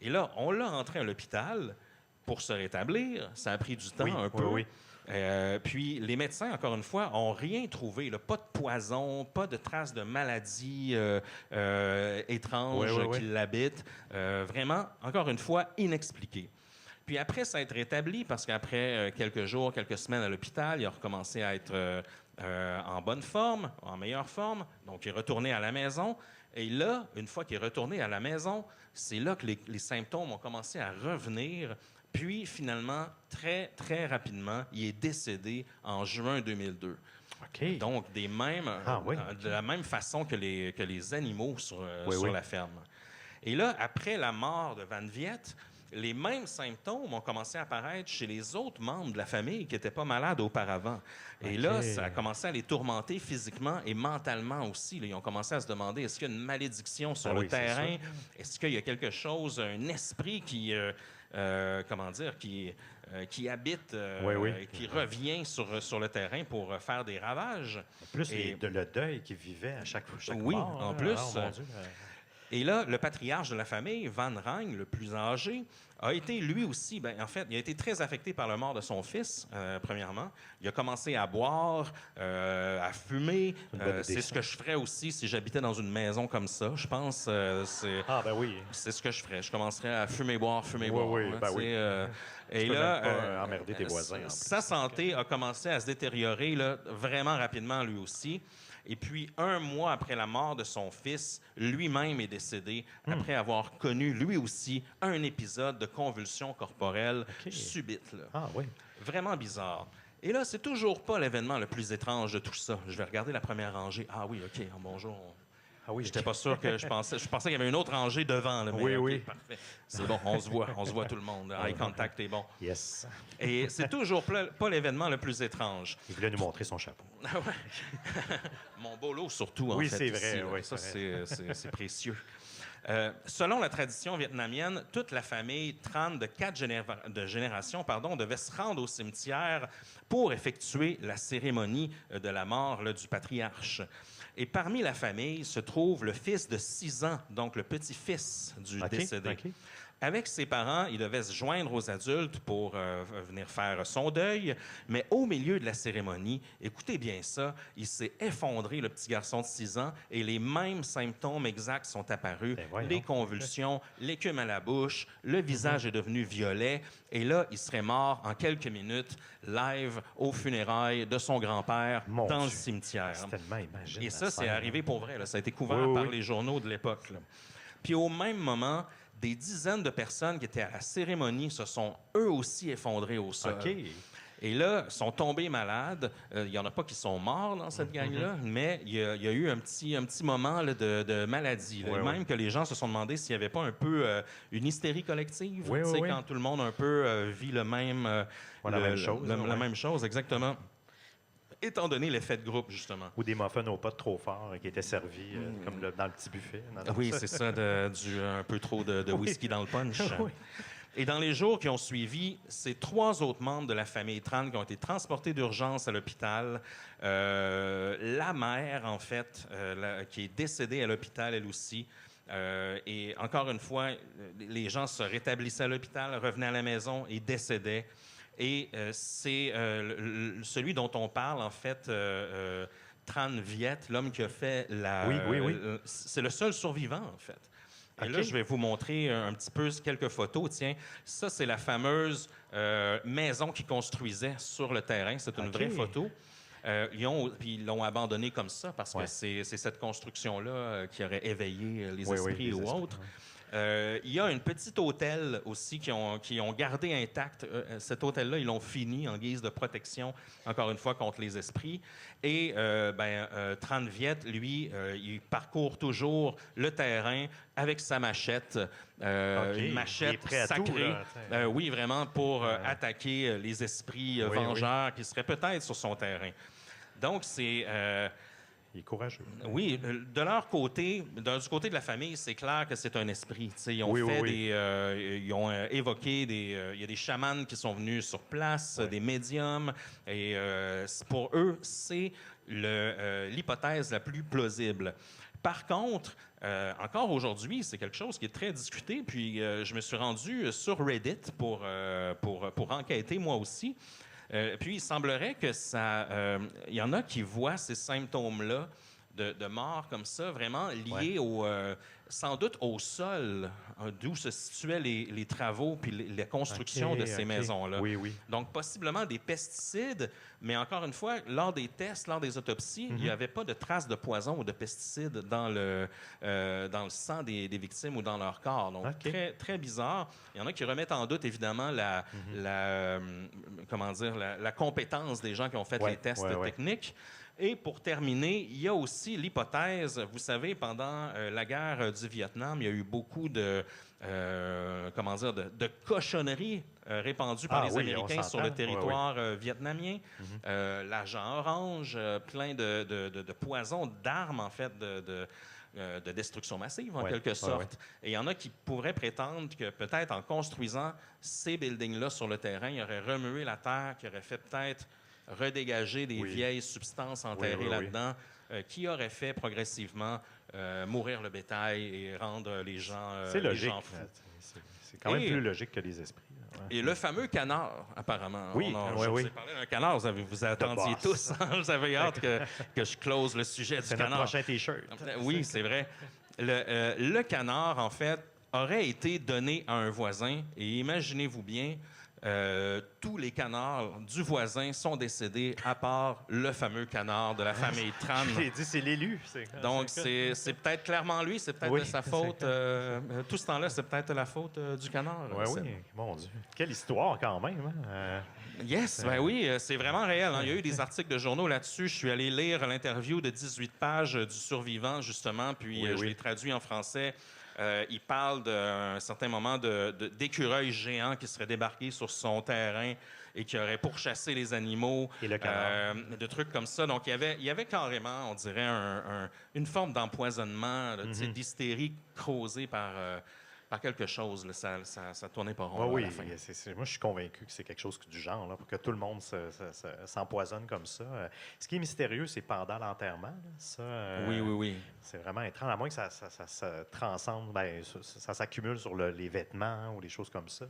Et là, on l'a entré à l'hôpital pour se rétablir. Ça a pris du temps un peu. Puis les médecins, encore une fois, n'ont rien trouvé. Là. Pas de poison, pas de traces de maladies étranges qui l'habitent. Vraiment, encore une fois, inexpliqué. Puis après s'être rétabli, parce qu'après quelques jours, quelques semaines à l'hôpital, il a recommencé à être en bonne forme, en meilleure forme. Donc, il est retourné à la maison. Et là, une fois qu'il est retourné à la maison, c'est là que les symptômes ont commencé à revenir. Puis, finalement, très, très rapidement, il est décédé en juin 2002. Okay. Donc, de la même façon que les animaux sur la ferme. Et là, après la mort de Van Viet, les mêmes symptômes ont commencé à apparaître chez les autres membres de la famille qui n'étaient pas malades auparavant. Et là, ça a commencé à les tourmenter physiquement et mentalement aussi. Là, ils ont commencé à se demander, est-ce qu'il y a une malédiction sur le terrain? Est-ce qu'il y a quelque chose, un esprit qui habite, qui revient sur le terrain pour faire des ravages. En plus, le deuil qu'ils vivaient à chaque oui, mort. en plus. Oh, mon Dieu. Et là, le patriarche de la famille, Van Rijn, le plus âgé, a été lui aussi, en fait, il a été très affecté par la mort de son fils, premièrement. Il a commencé à boire, à fumer. Une bonne idée, C'est ce ça. que je ferais aussi si j'habitais dans une maison comme ça. Je pense Ah, ben oui. c'est ce que je ferais. Je commencerais à fumer, boire. Oui, Là, ben tu oui. sais, Tu et peux là, même pas emmerder tes voisins, en plus. sa santé a commencé à se détériorer là, vraiment rapidement lui aussi. Et puis, 1 mois après la mort de son fils, lui-même est décédé après avoir connu, lui aussi, un épisode de convulsion corporelle subite. Là. Ah, oui. Vraiment bizarre. Et là, c'est toujours pas l'événement le plus étrange de tout ça. Je vais regarder la première rangée. Ah oui, OK, bonjour. Ah oui, J'étais pas sûr que je pensais qu'il y avait une autre rangée devant. Là, mais Oui, OK, oui. parfait. C'est bon, on se voit tout le monde. Eye contact est bon. Yes. Et c'est toujours pas l'événement le plus étrange. Il voulait nous montrer son chapeau. Mon bolo surtout, en Oui, fait. c'est vrai, ici, là. oui, Ça, c'est c'est précieux. Selon la tradition vietnamienne, toute la famille Tran de 4 générations devait se rendre au cimetière pour effectuer la cérémonie de la mort là, du patriarche. Et parmi la famille se trouve le fils de 6 ans, donc le petit-fils du décédé. OK. Avec ses parents, il devait se joindre aux adultes pour venir faire son deuil, mais au milieu de la cérémonie, écoutez bien ça, il s'est effondré, le petit garçon de 6 ans, et les mêmes symptômes exacts sont apparus. Ben voyons. Les convulsions, l'écume à la bouche, le visage est devenu violet, et là, il serait mort en quelques minutes, live aux funérailles de son grand-père Mon dans le Dieu. cimetière. C'est tellement imagine. Et ça, c'est arrivé pour vrai. Là. Ça a été couvert Oui, oui, par oui. les journaux de l'époque. Là. Puis au même moment, des dizaines de personnes qui étaient à la cérémonie se sont eux aussi effondrées au sol. OK. Et là, sont tombés malades. Il n'y en a pas qui sont morts dans cette gang-là, mais il y a eu un petit moment là, de maladie. Là. Oui, Même oui. que les gens se sont demandé s'il n'y avait pas un peu une hystérie collective. Oui, Tu oui, sais, oui. quand tout le monde un peu vit le même... La même chose, La ouais. même chose, exactement. Étant donné l'effet de groupe, justement. Ou des muffins aux potes trop forts qui étaient servis comme dans le petit buffet. Non, non, Oui, c'est ça, un peu trop de whisky dans le punch. Oui. Et dans les jours qui ont suivi, c'est 3 autres membres de la famille Tran qui ont été transportés d'urgence à l'hôpital. La mère, en fait, qui est décédée à l'hôpital, elle aussi. Et encore une fois, les gens se rétablissaient à l'hôpital, revenaient à la maison et décédaient. Et c'est celui dont on parle, en fait, Tran Viet, l'homme qui a fait la... Oui. c'est le seul survivant, en fait. Et là, OK. je vais vous montrer un petit peu quelques photos. Tiens, ça, c'est la fameuse maison qu'ils construisaient sur le terrain. C'est une OK. vraie photo. Ils l'ont abandonné comme ça parce Ouais. que c'est cette construction-là qui aurait éveillé les Oui, oui, esprits les ou esprits, autres. ouais. Il y a un petit hôtel aussi qui ont gardé intact. Cet hôtel-là, ils l'ont fini en guise de protection, encore une fois, contre les esprits. Et Tran Viet, lui, il parcourt toujours le terrain avec sa machette. OK. Une machette Il est prêt à sacrée. tout, là, t'sais. Oui, vraiment, pour attaquer les esprits Oui, vengeurs qui seraient peut-être sur son terrain. Donc, c'est... Il est courageux. oui, de leur côté, du côté de la famille, c'est clair que c'est un esprit. T'sais, ils ont Oui, fait oui. ils ont évoqué il y a des chamans qui sont venus sur place, des médiums, et pour eux, c'est l'hypothèse la plus plausible. Par contre, encore aujourd'hui, c'est quelque chose qui est très discuté. Puis je me suis rendu sur Reddit pour enquêter moi aussi. Puis il semblerait que il y en a qui voient ces symptômes-là de mort comme ça, vraiment liés sans doute au sol, d'où se situaient les travaux puis les constructions de ces OK. maisons-là. Oui, oui. Donc, possiblement des pesticides, mais encore une fois, lors des tests, lors des autopsies, il n'y avait pas de traces de poison ou de pesticides dans le sang des victimes ou dans leur corps. Donc, OK. très, très bizarre. Il y en a qui remettent en doute, évidemment, la compétence des gens qui ont fait les tests techniques. Et pour terminer, il y a aussi l'hypothèse, vous savez, pendant la guerre du Vietnam, il y a eu beaucoup de cochonneries répandues par les Américains sur le territoire vietnamien. L'agent orange, plein de poisons, d'armes, en fait, de destruction massive, en quelque sorte. Et il y en a qui pourraient prétendre que peut-être en construisant ces buildings-là sur le terrain, il aurait remué la terre, qui aurait fait peut-être redégager des vieilles substances enterrées là-dedans qui aurait fait progressivement mourir le bétail et rendre les gens, C'est les logique. gens fous. C'est quand même Et- plus logique que les esprits. Là, ouais. Et le fameux canard, apparemment. Oui, Je oui. vous ai parlé d'un canard, vous attendiez boss. tous. Hein? Vous avez hâte que je close le sujet du C'est notre canard. prochain T-shirt. Oui, c'est vrai. Le canard, en fait, aurait été donné à un voisin. Et imaginez-vous bien, tous les canards du voisin sont décédés, à part le fameux canard de la famille Tran. J'ai dit, c'est l'élu. Donc, c'est peut-être clairement lui, c'est peut-être Oui, de sa faute. Tout ce temps-là, c'est peut-être la faute du canard. Oui, Seb. oui, mon Dieu. Quelle histoire, quand même. Hein? Yes, ben oui, c'est vraiment réel. Hein. Il y a eu des articles de journaux là-dessus. Je suis allé lire l'interview de 18 pages du survivant, justement, puis Oui, je oui. l'ai traduit en français. Il parle d'un certain moment d'écureuils géants qui seraient débarqués sur son terrain et qui auraient pourchassé les animaux, Et le canard. de trucs comme ça. Donc, il y avait carrément, on dirait, une forme d'empoisonnement, là, tu sais, d'hystérie causée par quelque chose. Là. Ça tournait pas rond Oui, là, à la fin. moi, je suis convaincu que c'est quelque chose du genre, là, pour que tout le monde s'empoisonne comme ça. Ce qui est mystérieux, c'est pendant l'enterrement. Là, ça, Oui. c'est vraiment étrange, à moins que ça se transcende, ben, ça s'accumule sur les vêtements hein, ou les choses comme ça.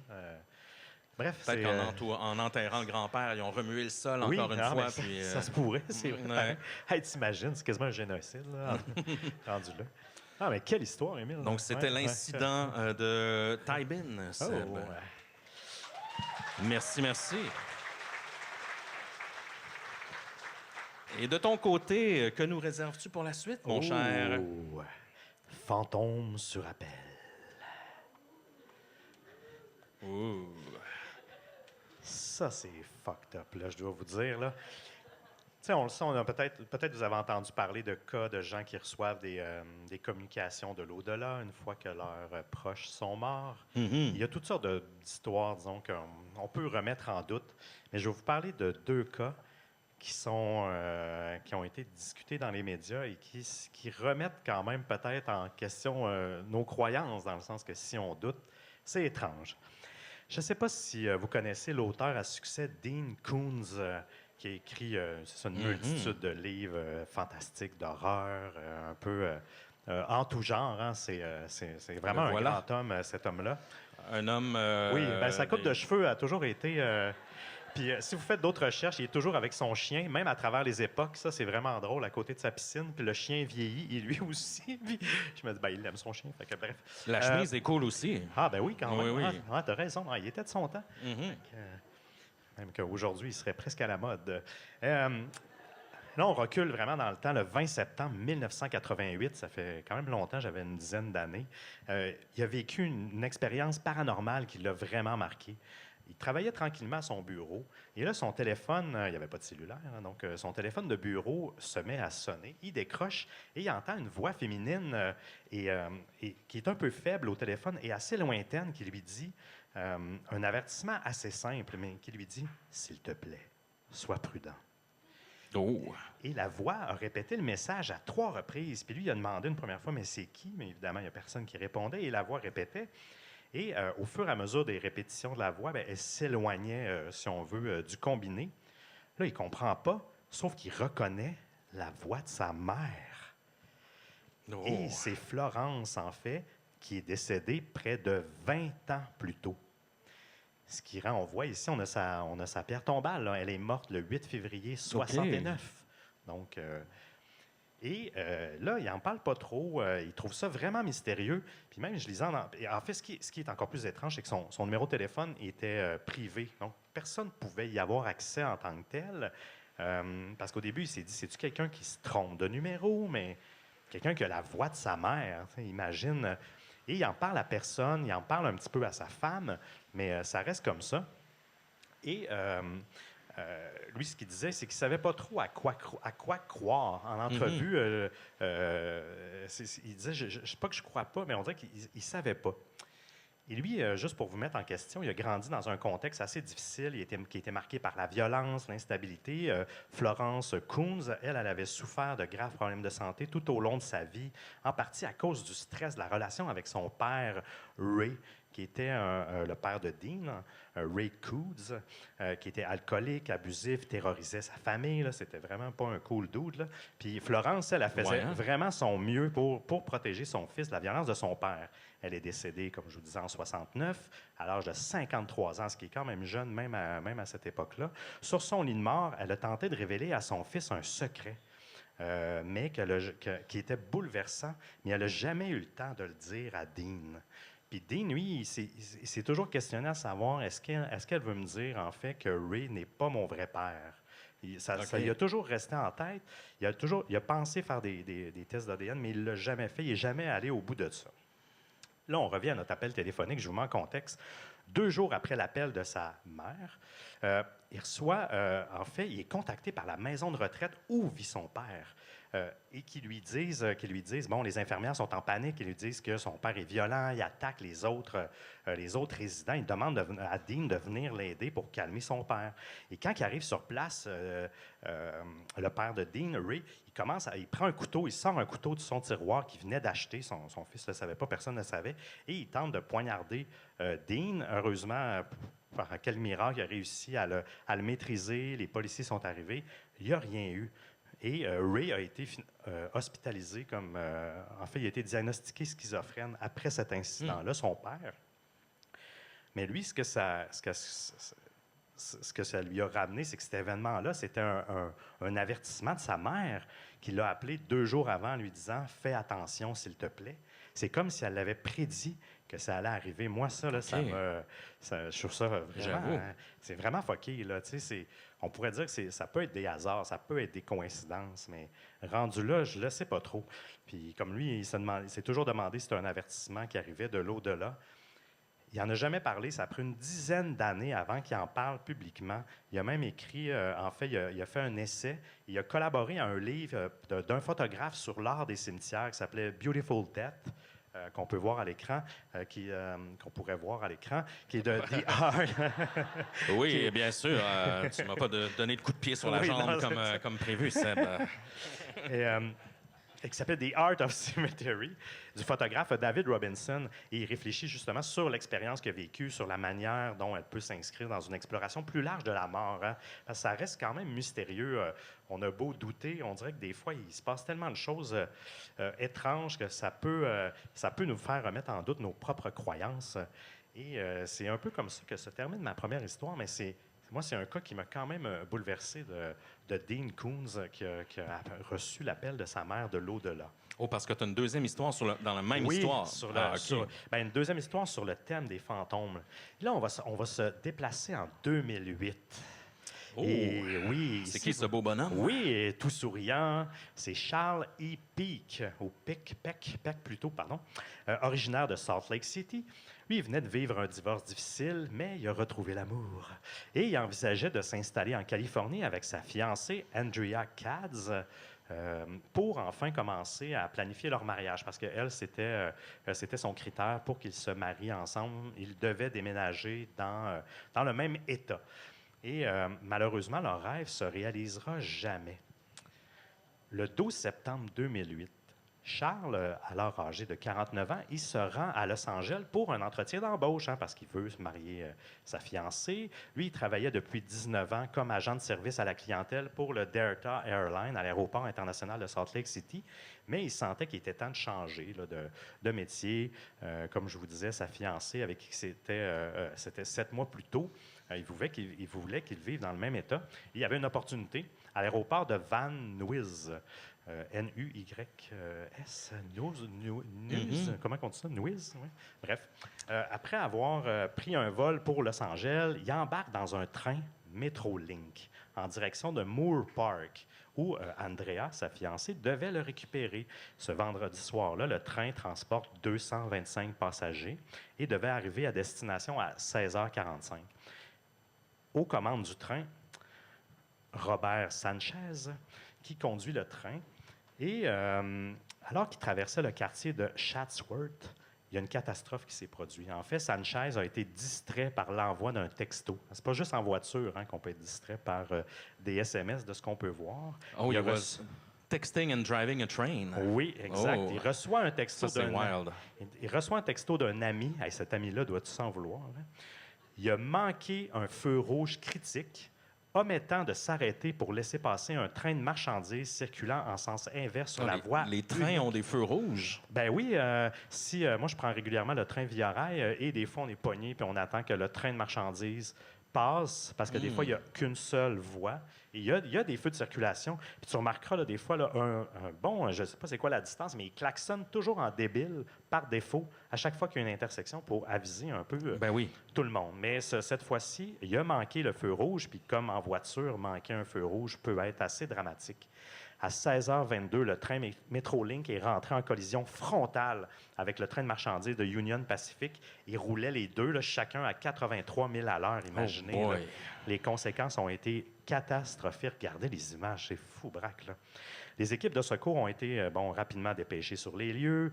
Bref, Peut-être c'est... qu'en enterrant le grand-père, ils ont remué le sol oui, encore une ah, fois. ben, Puis, ça se pourrait, c'est vrai. ouais. Hey, t'imagines, c'est quasiment un génocide, là, rendu là. Ah, mais quelle histoire, Émile. Donc, c'était Ouais, l'incident de Taïbin, Oh, Seb. ouais. Merci. Et de ton côté, que nous réserves-tu pour la suite, mon cher? Oh, fantôme sur appel. Ouh. Ça, c'est fucked up, là, je dois vous dire, là. Tu sais, on le sait, on a peut-être vous avez entendu parler de cas de gens qui reçoivent des communications de l'au-delà une fois que leurs proches sont morts. Il y a toutes sortes d'histoires, disons, qu'on peut remettre en doute. Mais je vais vous parler de 2 cas qui ont été discutés dans les médias et qui remettent quand même peut-être en question nos croyances, dans le sens que si on doute, c'est étrange. Je ne sais pas si vous connaissez l'auteur à succès Dean Koontz, qui a écrit une multitude de livres fantastiques, d'horreur, un peu en tout genre. Hein. C'est vraiment un voilà. grand homme, cet homme-là. Un homme... Oui, ben, sa coupe de cheveux a toujours été... puis si vous faites d'autres recherches, il est toujours avec son chien, même à travers les époques. Ça, c'est vraiment drôle, à côté de sa piscine. Puis le chien vieillit, et lui aussi. Puis je me dis, ben, il aime son chien. Fait que, bref. La chemise est cool aussi. Ah, ben oui, quand même. Oui. Ah, t'as raison. Ah, il était de son temps. Mhm. Même qu'aujourd'hui, il serait presque à la mode. Là, on recule vraiment dans le temps. Le 20 septembre 1988, ça fait quand même longtemps, j'avais une dizaine d'années. Il a vécu une expérience paranormale qui l'a vraiment marqué. Il travaillait tranquillement à son bureau. Et là, son téléphone, il n'y avait pas de cellulaire, hein, donc son téléphone de bureau se met à sonner. Il décroche et il entend une voix féminine et qui est un peu faible au téléphone et assez lointaine qui lui dit un avertissement assez simple, mais qui lui dit « S'il te plaît, sois prudent ». Oh. Et la voix a répété le message à 3 reprises. Puis lui, il a demandé une première fois, mais c'est qui? Mais évidemment, il n'y a personne qui répondait. Et la voix répétait. Et au fur et à mesure des répétitions de la voix, bien, elle s'éloignait, si on veut, du combiné. Là, il ne comprend pas, sauf qu'il reconnaît la voix de sa mère. Oh. Et c'est Florence, en fait, qui est décédée près de 20 ans plus tôt. Ce qui rend, on voit ici, on a sa pierre tombale. Là. Elle est morte le 8 février 69. Donc, là, il n'en parle pas trop. Il trouve ça vraiment mystérieux. Puis même, je lisais... En fait, ce qui est encore plus étrange, c'est que son numéro de téléphone était privé. Donc, personne ne pouvait y avoir accès en tant que tel. Parce qu'au début, il s'est dit, c'est-tu quelqu'un qui se trompe de numéro? Mais quelqu'un qui a la voix de sa mère, imagine... Et il en parle à personne, il en parle un petit peu à sa femme, mais ça reste comme ça. Et lui, ce qu'il disait, c'est qu'il ne savait pas trop à quoi croire. En entrevue, il disait, je ne sais pas que je ne crois pas, mais on dirait qu'il ne savait pas. Et lui, juste pour vous mettre en question, il a grandi dans un contexte assez difficile, qui était marqué par la violence, l'instabilité. Florence Koontz, elle avait souffert de graves problèmes de santé tout au long de sa vie, en partie à cause du stress de la relation avec son père, Ray, qui était le père de Dean, Ray Coodes, qui était alcoolique, abusif, terrorisait sa famille. Là. C'était vraiment pas un cool dude. Là. Puis Florence, elle faisait Ouais, hein? vraiment son mieux pour protéger son fils de la violence de son père. Elle est décédée, comme je vous disais, en 69, à l'âge de 53 ans, ce qui est quand même jeune, même à cette époque-là. Sur son lit de mort, elle a tenté de révéler à son fils un secret. Mais qui était bouleversant, mais elle n'a jamais eu le temps de le dire à Dean. Puis Dean, lui, il s'est toujours questionné à savoir est-ce qu'elle veut me dire, en fait, que Ray n'est pas mon vrai père. Ça lui a toujours resté en tête. Il a pensé faire des tests d'ADN, mais il ne l'a jamais fait. Il n'est jamais allé au bout de ça. Là, on revient à notre appel téléphonique. Je vous mets en contexte. 2 jours après l'appel de sa mère, il reçoit, en fait, il est contacté par la maison de retraite où vit son père. Et qui lui disent, bon, les infirmières sont en panique, ils lui disent que son père est violent, il attaque les autres résidents. Ils demandent à Dean de venir l'aider pour calmer son père. Et quand il arrive sur place, le père de Dean, Ray, il prend un couteau, il sort un couteau de son tiroir qu'il venait d'acheter. Son fils ne le savait pas, personne ne le savait. Et il tente de poignarder Dean. Heureusement, par quel miracle, il a réussi à le maîtriser. Les policiers sont arrivés. Il n'y a rien eu. Et Ray a été hospitalisé comme... en fait, il a été diagnostiqué schizophrène après cet incident-là, son père. Mais lui, ce que ça lui a ramené, c'est que cet événement-là, c'était un avertissement de sa mère qui l'a appelé 2 jours avant en lui disant « Fais attention, s'il te plaît ». C'est comme si elle l'avait prédit que ça allait arriver. Moi, ça, là, je trouve ça vraiment... c'est vraiment fucké, là. Tu sais, on pourrait dire que ça peut être des hasards, ça peut être des coïncidences, mais rendu là, je ne le sais pas trop. Puis comme lui, il s'est toujours demandé si c'était un avertissement qui arrivait de l'au-delà. Il n'en a jamais parlé. Ça a pris une dizaine d'années avant qu'il en parle publiquement. Il a même écrit, en fait, il a fait un essai. Il a collaboré à un livre d'un photographe sur l'art des cimetières qui s'appelait Beautiful Death, qu'on peut voir à l'écran, qu'on pourrait voir à l'écran, qui est de The Art. Oui, bien sûr. Tu ne m'as pas donné de coup de pied sur la jambe comme prévu, Seb. Qui s'appelle The Art of Cemetery, du photographe David Robinson. Et il réfléchit justement sur l'expérience qu'il a vécue, sur la manière dont elle peut s'inscrire dans une exploration plus large de la mort. Hein? Parce que ça reste quand même mystérieux. On a beau douter, on dirait que des fois, il se passe tellement de choses étranges que ça peut nous faire remettre en doute nos propres croyances. Et c'est un peu comme ça que se termine ma première histoire, mais moi, c'est un cas qui m'a quand même bouleversé de Dean Koontz qui a reçu l'appel de sa mère de l'au-delà. Oh, parce que tu as une deuxième histoire dans la même histoire. Une deuxième histoire sur le thème des fantômes. Là, on va se déplacer en 2008. Oh, et oui, c'est qui ce beau bonhomme? Oui, tout souriant. C'est Charles E. Peck, ou Peck plutôt, pardon, originaire de Salt Lake City. Lui, il venait de vivre un divorce difficile, mais il a retrouvé l'amour. Et il envisageait de s'installer en Californie avec sa fiancée, Andrea Katz, pour enfin commencer à planifier leur mariage. Parce qu'elle, c'était son critère pour qu'ils se marient ensemble. Ils devaient déménager dans le même État. Et malheureusement, leur rêve ne se réalisera jamais. Le 12 septembre 2008, Charles, alors âgé de 49 ans, il se rend à Los Angeles pour un entretien d'embauche, parce qu'il veut se marier sa fiancée. Lui, il travaillait depuis 19 ans comme agent de service à la clientèle pour le Delta Airlines à l'aéroport international de Salt Lake City. Mais il sentait qu'il était temps de changer là, de métier. Comme je vous disais, sa fiancée, avec qui c'était 7 mois plus tôt, il voulait qu'il vive dans le même état. Il y avait une opportunité à l'aéroport de Van Nuys. N-U-Y-S, comment on dit ça? Nuys? Oui. Bref. Après avoir pris un vol pour Los Angeles, il embarque dans un train Metrolink en direction de Moore Park, où Andrea, sa fiancée, devait le récupérer. Ce vendredi soir-là, le train transporte 225 passagers et devait arriver à destination à 16h45. Aux commandes du train, Robert Sanchez, qui conduit le train. Et alors qu'il traversait le quartier de Chatsworth, il y a une catastrophe qui s'est produite. En fait, Sanchez a été distrait par l'envoi d'un texto. C'est pas juste en voiture qu'on peut être distrait par des SMS, de ce qu'on peut voir. Oh, Texting and driving a train. Oui, exact. Oh. Il reçoit un texto Ça, c'est d'un wild. il reçoit un texto d'un ami. Hey, cet ami-là doit-tu s'en vouloir? Hein? Il a manqué un feu rouge critique, omettant de s'arrêter pour laisser passer un train de marchandises circulant en sens inverse sur la voie. Les trains ont des feux rouges. Ben oui, moi je prends régulièrement le train via rail et des fois on est pogné puis on attend que le train de marchandises passe parce que des fois il n'y a qu'une seule voie. Et il y a des feux de circulation. Puis tu remarqueras des fois là, je ne sais pas c'est quoi la distance, mais il klaxonne toujours en débile par défaut à chaque fois qu'il y a une intersection pour aviser un peu Ben oui. tout le monde. Mais cette fois-ci, il a manqué le feu rouge. Puis comme en voiture, manquer un feu rouge peut être assez dramatique. À 16h22, le train Metrolink est rentré en collision frontale avec le train de marchandises de Union Pacific. Ils roulaient les deux, là, chacun à 83 000 à l'heure. Imaginez. Oh boy. Là, les conséquences ont été catastrophiques. Regardez les images, c'est fou, braque. Là. Les équipes de secours ont été rapidement dépêchées sur les lieux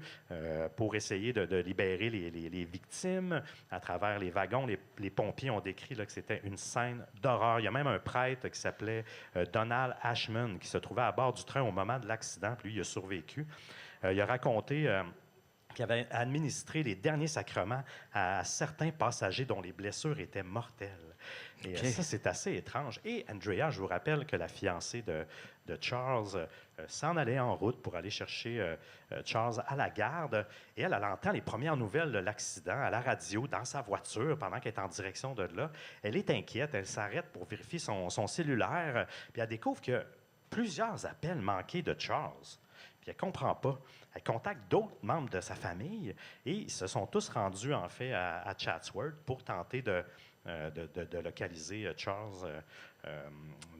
pour essayer de libérer les victimes à travers les wagons. Les pompiers ont décrit là, que c'était une scène d'horreur. Il y a même un prêtre qui s'appelait Donald Ashman qui se trouvait à bord du train au moment de l'accident. Puis lui, il a survécu. Il a raconté qu'il avait administré les derniers sacrements à certains passagers dont les blessures étaient mortelles. Et ça, c'est assez étrange. Et Andrea, je vous rappelle que la fiancée de Charles s'en allait en route pour aller chercher Charles à la garde. Et elle entend les premières nouvelles de l'accident à la radio, dans sa voiture, pendant qu'elle est en direction de là. Elle est inquiète. Elle s'arrête pour vérifier son cellulaire. Puis elle découvre que plusieurs appels manqués de Charles. Puis elle ne comprend pas. Elle contacte d'autres membres de sa famille et ils se sont tous rendus, en fait, à Chatsworth pour tenter de localiser Charles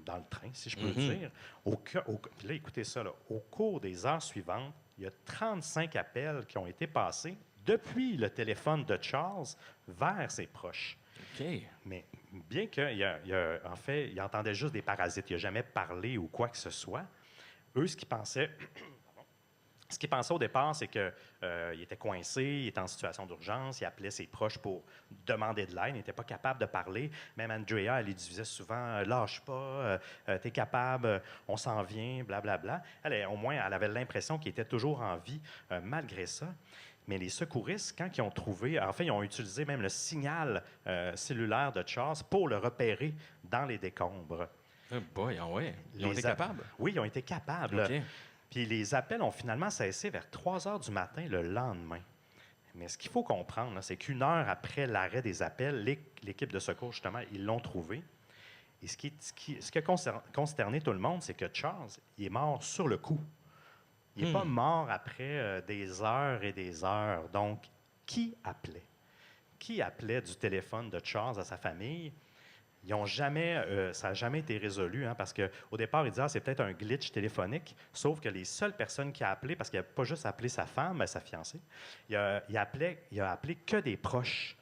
dans le train, si je peux dire. Puis là, écoutez ça, là, au cours des heures suivantes, il y a 35 appels qui ont été passés depuis le téléphone de Charles vers ses proches. OK. Mais bien en fait, il entendait juste des parasites. Il n'a jamais parlé ou quoi que ce soit. Eux, ce qu'ils pensaient au départ, c'est qu'il était coincé, il était en situation d'urgence, il appelait ses proches pour demander de l'aide, il n'était pas capable de parler. Même Andrea, elle lui disait souvent « Lâche pas, t'es capable, on s'en vient, blablabla. » Au moins, elle avait l'impression qu'il était toujours en vie malgré ça. Mais les secouristes, quand ils ont trouvé, en fait, ils ont utilisé même le signal cellulaire de Charles pour le repérer dans les décombres. Oh boy, ah ouais. Ils ont été capables? Oui, ils ont été capables. OK. Puis les appels ont finalement cessé vers 3 heures du matin le lendemain. Mais ce qu'il faut comprendre, c'est qu'une heure après l'arrêt des appels, l'équipe de secours, justement, ils l'ont trouvé. Et ce qui a consterné tout le monde, c'est que Charles, il est mort sur le coup. Il n'est pas mort après des heures et des heures. Donc, qui appelait? Qui appelait du téléphone de Charles à sa famille? Ça n'a jamais été résolu, hein, parce qu'au départ, ils disaient c'est peut-être un glitch téléphonique, sauf que les seules personnes qui a appelé, parce qu'il n'a pas juste appelé sa femme, mais sa fiancée, il a appelé que des proches.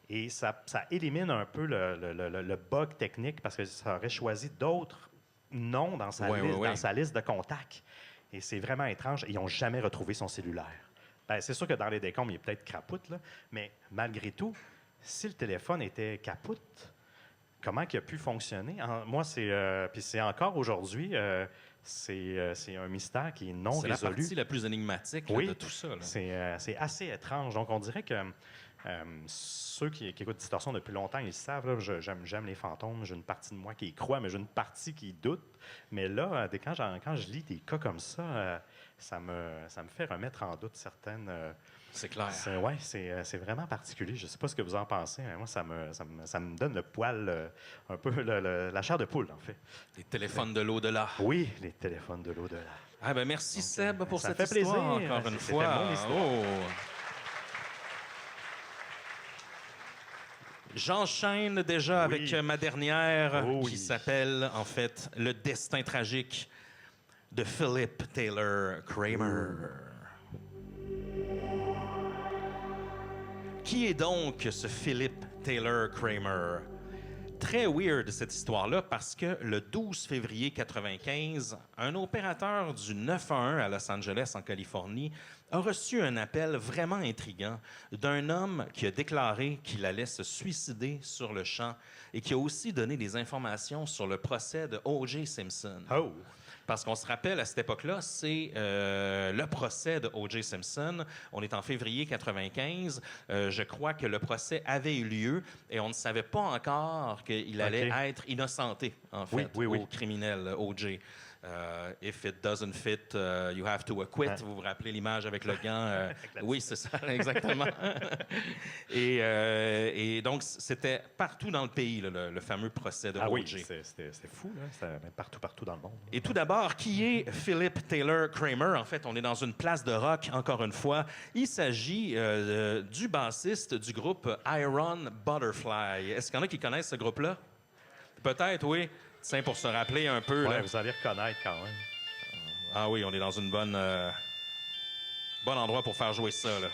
Et ça élimine un peu le bug technique, parce que ça aurait choisi d'autres noms dans sa liste de contacts. Et c'est vraiment étrange. Ils n'ont jamais retrouvé son cellulaire. Bien, c'est sûr que dans les décombres, il est peut-être capote, là, mais malgré tout, si le téléphone était capote, comment il a pu fonctionner? Moi, c'est encore aujourd'hui, c'est un mystère qui est non résolu. C'est la partie la plus énigmatique là, de tout ça. Là. C'est assez étrange. Donc, on dirait que ceux qui écoutent Distorsion depuis longtemps, ils le savent. Là, j'aime les fantômes. J'ai une partie de moi qui y croit, mais j'ai une partie qui y doute. Mais là, quand je lis des cas comme ça, ça me fait remettre en doute certaines... c'est clair. C'est vraiment particulier. Je ne sais pas ce que vous en pensez, mais moi, ça me donne le poil, un peu la chair de poule, en fait. Les téléphones de l'au-delà. Oui, les téléphones de l'au-delà. Ah ben merci Seb pour cette fait histoire, plaisir. encore une C'était fois. mon histoire. Oh. J'enchaîne déjà avec ma dernière qui s'appelle, en fait, Le destin tragique de Philip Taylor Kramer. Qui est donc ce Philip Taylor Kramer? Très weird cette histoire-là parce que le 12 février 1995, un opérateur du 911 à Los Angeles, en Californie, a reçu un appel vraiment intriguant d'un homme qui a déclaré qu'il allait se suicider sur le champ et qui a aussi donné des informations sur le procès de O.J. Simpson. Oh! Parce qu'on se rappelle, à cette époque-là, c'est le procès de O.J. Simpson. On est en février 95. Je crois que le procès avait eu lieu et on ne savait pas encore qu'il allait être innocenté, en fait, au criminel O.J. If it doesn't fit, you have to acquit. Vous vous rappelez l'image avec le gant? Oui, c'est ça, exactement. et donc, c'était partout dans le pays, là, le fameux procès de O.J. Oui, c'était fou, là. C'était partout dans le monde. Et tout d'abord, qui est Philip Taylor Kramer? En fait, on est dans une place de rock, encore une fois. Il s'agit du bassiste du groupe Iron Butterfly. Est-ce qu'il y en a qui connaissent ce groupe-là? Peut-être, oui. Tiens, pour se rappeler un peu. Ouais, là. vous allez reconnaître quand même. Ah oui, on est dans une bon endroit pour faire jouer ça, là.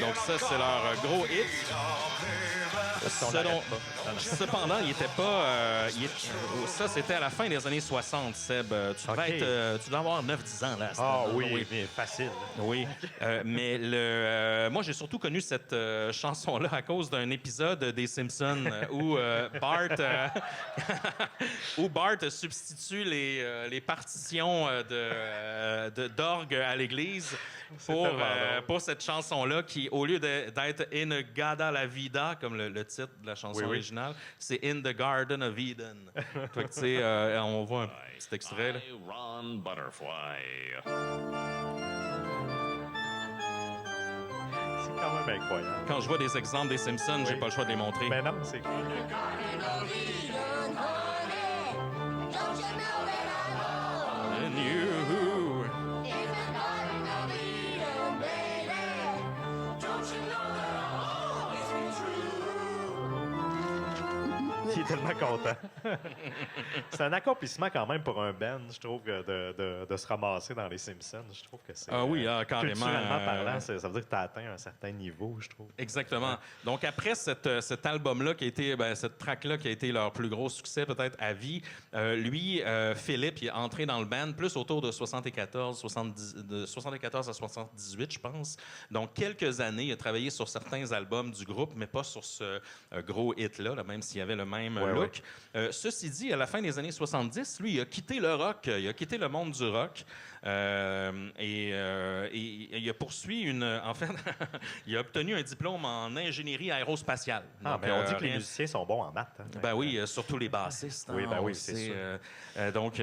Donc ça, c'est leur gros hit. Cependant, il n'était pas... ça, c'était à la fin des années 60, Seb. Tu devais avoir 9-10 ans, là. Oui, mais facile. Oui. Mais moi, j'ai surtout connu cette chanson-là à cause d'un épisode des Simpsons où Bart substitue les partitions d'orgue à l'église pour cette chanson-là qui, au lieu d'être In Gada la Vida, comme le titre de la chanson originale, c'est In the Garden of Eden. Fait que, tu sais, on voit un petit extrait. Là. Iron Butterfly. C'est quand même incroyable. Quand je vois des exemples des Simpsons, j'ai pas le choix de les montrer. Mais non, c'est... And you... Il est tellement content. C'est un accomplissement quand même pour un band, je trouve, de se ramasser dans les Simpsons. Je trouve que c'est... carrément. Culturellement parlant, ça veut dire que tu as atteint un certain niveau, je trouve. Exactement. Donc, après cet album-là, qui a été, cette track-là, qui a été leur plus gros succès, peut-être à vie, Philippe, il est entré dans le band plus autour de 74 à 78, je pense. Donc, quelques années, il a travaillé sur certains albums du groupe, mais pas sur ce gros hit-là, même s'il y avait le même look. Ceci dit, à la fin des années 70, lui, il a quitté le rock, il a quitté le monde du rock. Et il a poursuivi en fait, il a obtenu un diplôme en ingénierie aérospatiale. Donc, on dit que les musiciens sont bons en maths. Hein? Ben oui, surtout les bassistes. C'est sûr. Donc,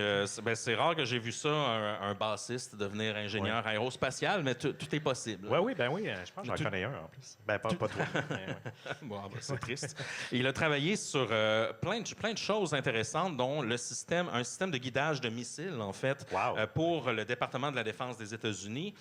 c'est rare que j'ai vu ça, un bassiste devenir ingénieur aérospatial, mais tout est possible. Oui, je pense que j'en connais un en plus. Ben, pas toi. Bon, c'est triste. Il a travaillé sur plein de choses intéressantes, dont un système de guidage de missiles, en fait, pour le département de la Défense des États-Unis.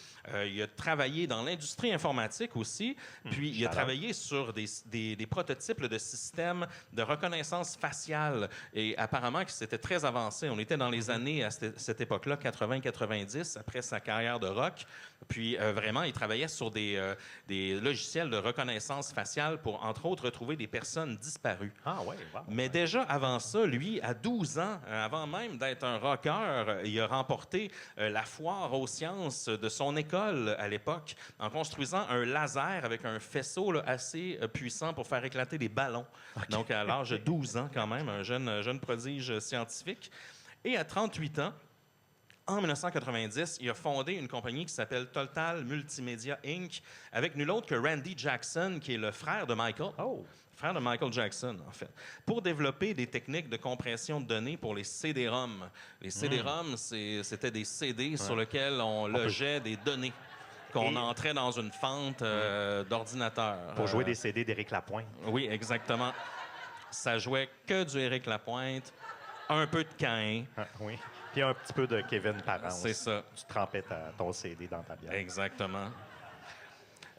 Il a travaillé dans l'industrie informatique aussi, puis il a travaillé sur des prototypes de systèmes de reconnaissance faciale. Et apparemment que c'était très avancé. On était dans les années, à cette époque-là, 80-90, après sa carrière de rock. Puis vraiment, il travaillait sur des logiciels de reconnaissance faciale pour, entre autres, retrouver des personnes disparues. Mais déjà avant ça, lui, à 12 ans, avant même d'être un rocker, il a remporté la foire aux sciences de son école à l'époque en construisant un laser avec un faisceau assez puissant pour faire éclater des ballons. Donc, à l'âge de 12 ans quand même, un jeune prodige scientifique. Et à 38 ans, en 1990, il a fondé une compagnie qui s'appelle Total Multimedia Inc. avec nul autre que Randy Jackson, qui est le frère de Michael. Frère de Michael Jackson, en fait, pour développer des techniques de compression de données pour les CD-ROM. Les CD-ROM, c'était des CD sur lesquels on logeait des données qu'on entrait dans une fente d'ordinateur. Pour jouer des CD d'Éric Lapointe. Oui, exactement. Ça jouait que du Éric Lapointe, un peu de Caïn. Oui. Puis un petit peu de Kevin Parent. C'est ça. Tu trempais ton CD dans ta bière. Exactement.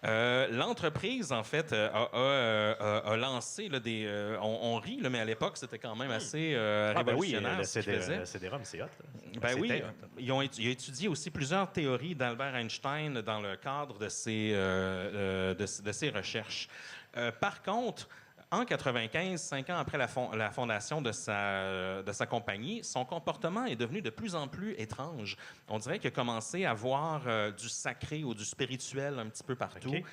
L'entreprise, en fait, a lancé là, des... on rit, là, mais à l'époque, c'était quand même assez Ben oui, révolutionnaire ce qu'ils faisaient. le CD-ROM, c'est hot. Ben oui, C'était hot. il a étudié aussi plusieurs théories d'Albert Einstein dans le cadre de ses recherches. Par contre, en 95, 5 ans après la fondation de sa compagnie, son comportement est devenu de plus en plus étrange. On dirait qu'il a commencé à voir du sacré ou du spirituel un petit peu partout. OK.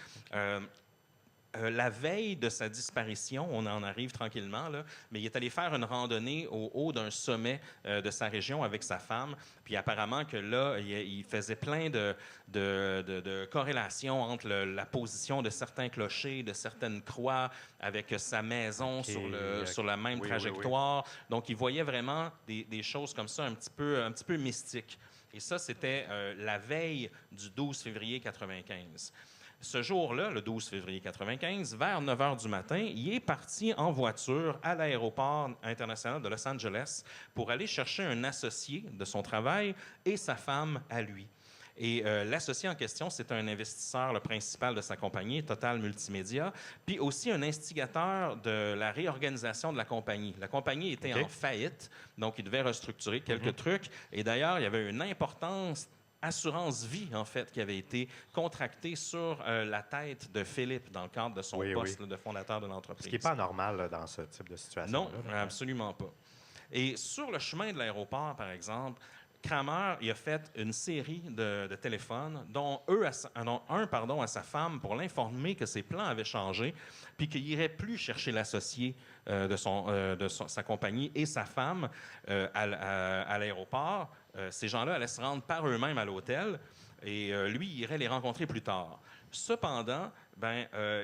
La veille de sa disparition, on en arrive tranquillement, là, mais il est allé faire une randonnée au haut d'un sommet de sa région avec sa femme. Puis apparemment que là, il faisait plein de corrélations entre la position de certains clochers, de certaines croix, avec sa maison sur la même oui, trajectoire. Donc, il voyait vraiment des choses comme ça un petit peu mystiques. Et ça, c'était la veille du 12 février 95. Ce jour-là, le 12 février 95, vers 9 h du matin, il est parti en voiture à l'aéroport international de Los Angeles pour aller chercher un associé de son travail et sa femme à lui. Et l'associé en question, c'est un investisseur, le principal de sa compagnie, Total Multimédia, puis aussi un instigateur de la réorganisation de la compagnie. La compagnie était en faillite, donc il devait restructurer quelques trucs. Et d'ailleurs, il y avait une importance assurance vie, en fait, qui avait été contractée sur la tête de Philippe dans le cadre de son poste là, de fondateur de l'entreprise. Ce qui n'est pas normal là, dans ce type de situation. Non, absolument pas. Et sur le chemin de l'aéroport, par exemple, Kramer il a fait une série de téléphones, dont un à sa femme pour l'informer que ses plans avaient changé, puis qu'il n'irait plus chercher l'associé de sa compagnie et sa femme à l'aéroport. Ces gens-là allaient se rendre par eux-mêmes à l'hôtel et lui, il irait les rencontrer plus tard. Cependant,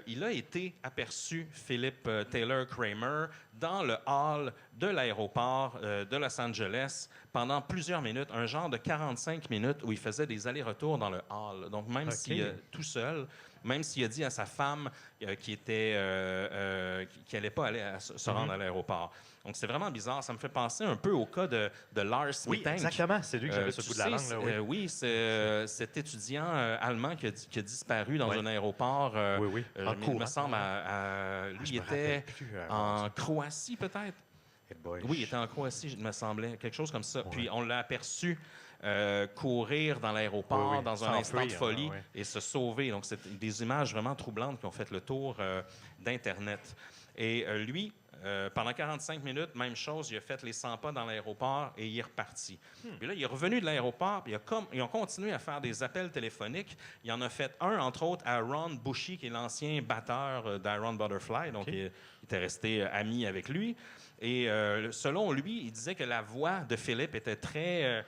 il a été aperçu, Philip Taylor Kramer, dans le hall de l'aéroport de Los Angeles pendant plusieurs minutes, un genre de 45 minutes où il faisait des allers-retours dans le hall. Donc, même tout seul, même s'il a dit à sa femme qu'il n'allait pas aller se rendre à l'aéroport. Donc, c'est vraiment bizarre. Ça me fait penser un peu au cas de Lars Oui, Mittank. exactement. C'est lui que j'avais sur le bout de la langue. Là, oui, c'est cet étudiant allemand qui a disparu dans un aéroport. Il me semble, lui, il était en Croatie, peut-être. Oui, il était en Croatie, il me semblait. Quelque chose comme ça. Ouais. Puis, on l'a aperçu courir dans l'aéroport dans un instant de folie et se sauver. Donc, c'est des images vraiment troublantes qui ont fait le tour d'Internet. Et lui, pendant 45 minutes, même chose, il a fait les 100 pas dans l'aéroport et il est reparti. Puis là, il est revenu de l'aéroport, puis ils ont continué à faire des appels téléphoniques. Il en a fait un, entre autres, à Ron Bushy, qui est l'ancien batteur d'Iron Butterfly, donc il était resté ami avec lui. Et selon lui, il disait que la voix de Philippe était très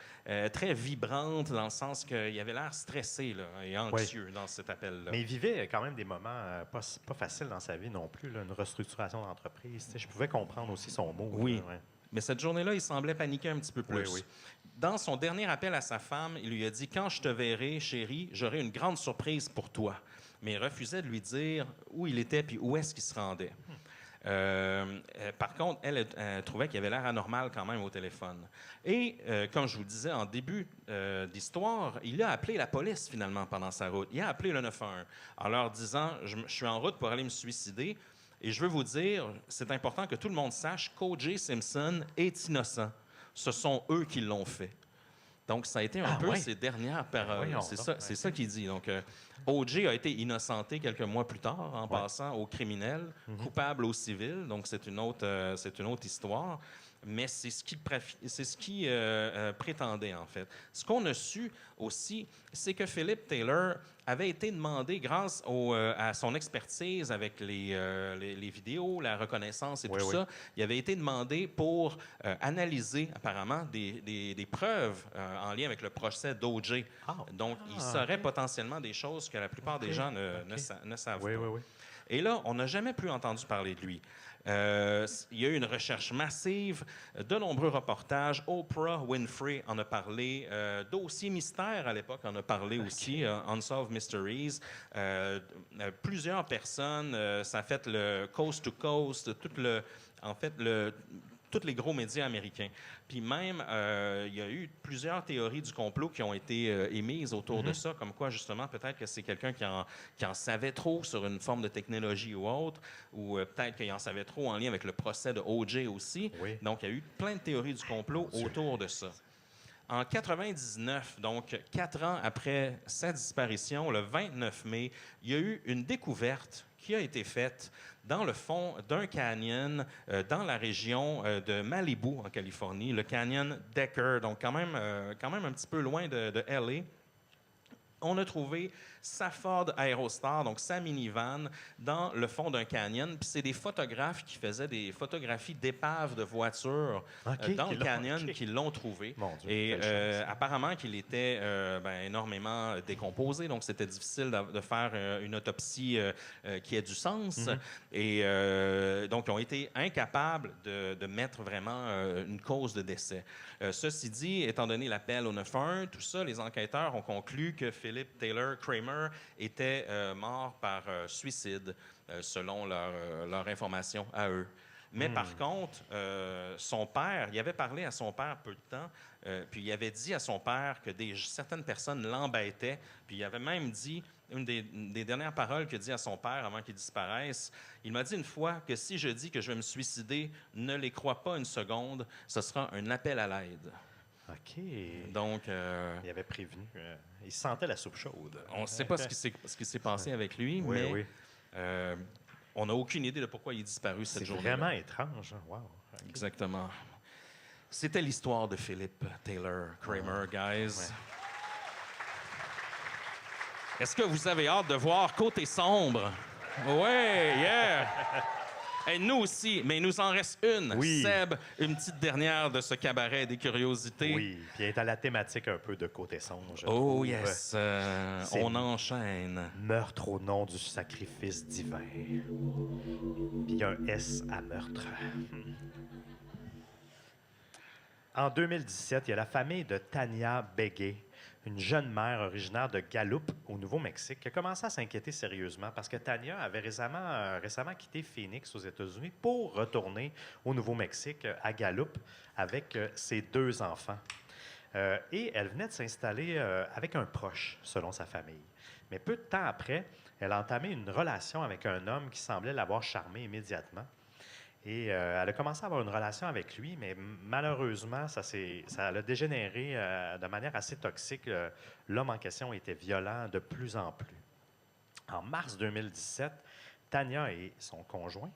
vibrante, dans le sens qu'il avait l'air stressé là, et anxieux dans cet appel-là. Mais il vivait quand même des moments pas faciles dans sa vie non plus, là, une restructuration d'entreprise. Je pouvais comprendre aussi son mot. Oui, mais cette journée-là, il semblait paniquer un petit peu plus. Oui. Dans son dernier appel à sa femme, il lui a dit « Quand je te verrai, chérie, j'aurai une grande surprise pour toi. » Mais il refusait de lui dire où il était puis où est-ce qu'il se rendait. Par contre, elle trouvait qu'il avait l'air anormal quand même au téléphone. Et comme je vous disais en début d'histoire, il a appelé la police finalement pendant sa route. Il a appelé le 911 en leur disant « Je suis en route pour aller me suicider et je veux vous dire, c'est important que tout le monde sache qu'O.J. Simpson est innocent. Ce sont eux qui l'ont fait. » Donc, ça a été un peu ses dernières paroles. C'est ça qu'il dit. Donc, O.J. a été innocenté quelques mois plus tard en passant au criminel, coupable au civil. Donc, c'est une autre histoire. Mais c'est ce qu'il prétendait, en fait. Ce qu'on a su aussi, c'est que Philip Taylor avait été demandé, grâce à son expertise avec les vidéos, la reconnaissance et tout ça, il avait été demandé pour analyser apparemment des preuves en lien avec le procès d'O.J. Donc, il saurait potentiellement des choses que la plupart des gens ne savent pas. Et là, on n'a jamais plus entendu parler de lui. Il y a eu une recherche massive, de nombreux reportages. Oprah Winfrey en a parlé. Dossier Mystère, à l'époque, en a parlé aussi. Unsolved Mysteries. Plusieurs personnes. Ça a fait le Coast to Coast. tous les gros médias américains. Puis même, il y a eu plusieurs théories du complot qui ont été émises autour de ça, comme quoi, justement, peut-être que c'est quelqu'un qui en savait trop sur une forme de technologie ou autre, ou peut-être qu'il en savait trop en lien avec le procès de O.J. aussi. Oui. Donc, il y a eu plein de théories du complot autour de ça. En 99, donc 4 ans après sa disparition, le 29 mai, il y a eu une découverte qui a été faite dans le fond d'un canyon dans la région de Malibu, en Californie, le canyon Decker, donc quand même un petit peu loin de LA. On a trouvé sa Ford Aerostar, donc sa minivan, dans le fond d'un canyon. Puis c'est des photographes qui faisaient des photographies d'épaves de voitures dans le canyon qui l'ont trouvé. Mon Dieu, et quelle chance. apparemment qu'il était énormément décomposé, donc c'était difficile de faire une autopsie qui ait du sens. Et donc, ils ont été incapables de mettre vraiment une cause de décès. Ceci dit, étant donné l'appel au 911, tout ça, les enquêteurs ont conclu que Philip Taylor Kramer était mort par suicide, selon leur information à eux. Mais par contre, son père, il avait parlé à son père peu de temps, puis il avait dit à son père que certaines personnes l'embêtaient, puis il avait même dit, une des dernières paroles qu'il a dit à son père avant qu'il disparaisse, il m'a dit une fois que si je dis que je vais me suicider, ne les crois pas une seconde, ce sera un appel à l'aide. OK. Donc, Il avait prévenu. Il sentait la soupe chaude. on ne sait pas ce qui s'est passé avec lui, Oui, mais oui. on n'a aucune idée de pourquoi il est disparu cette C'est journée. vraiment étrange. Hein? Wow. OK. Exactement. C'était l'histoire de Philip Taylor Kramer, guys. Est-ce que vous avez hâte de voir Côté sombre? Oui, yeah! Et nous aussi, mais il nous en reste une. Oui. Seb, une petite dernière de ce cabaret des curiosités. Oui, puis il est à la thématique un peu de côté sombre. je Oh trouve. yes, c'est- on enchaîne. Meurtre au nom du sacrifice divin. Puis il y a un S à meurtre. En 2017, il y a la famille de Tania Begay, une jeune mère originaire de Gallup, au Nouveau-Mexique, qui a commencé à s'inquiéter sérieusement parce que Tania avait récemment quitté Phoenix aux États-Unis pour retourner au Nouveau-Mexique, à Gallup, avec ses 2 enfants. Et elle venait de s'installer avec un proche, selon sa famille. Mais peu de temps après, elle a entamé une relation avec un homme qui semblait l'avoir charmée immédiatement. Et elle a commencé à avoir une relation avec lui, mais malheureusement, ça a dégénéré de manière assez toxique. L'homme en question était violent de plus en plus. En mars 2017, Tania et son conjoint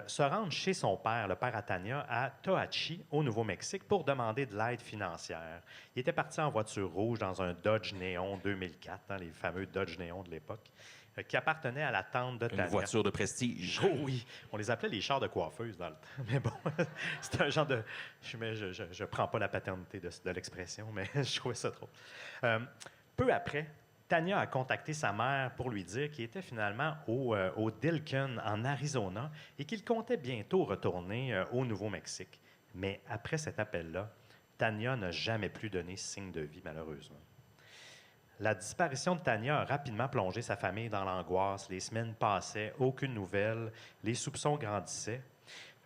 se rendent chez son père, le père à Tania, à Toachi, au Nouveau-Mexique, pour demander de l'aide financière. Il était parti en voiture rouge dans un Dodge Néon 2004, hein, les fameux Dodge Néon de l'époque, qui appartenait à la tante de Tania. Une voiture de prestige. Oh oui, on les appelait les chars de coiffeuse dans le temps. Mais bon, c'est un genre de... Je prends pas la paternité de l'expression, mais je trouvais ça drôle. Peu après, Tania a contacté sa mère pour lui dire qu'il était finalement au Dilken, en Arizona, et qu'il comptait bientôt retourner au Nouveau-Mexique. Mais après cet appel-là, Tania n'a jamais plus donné signe de vie, malheureusement. La disparition de Tania a rapidement plongé sa famille dans l'angoisse. Les semaines passaient, aucune nouvelle, les soupçons grandissaient.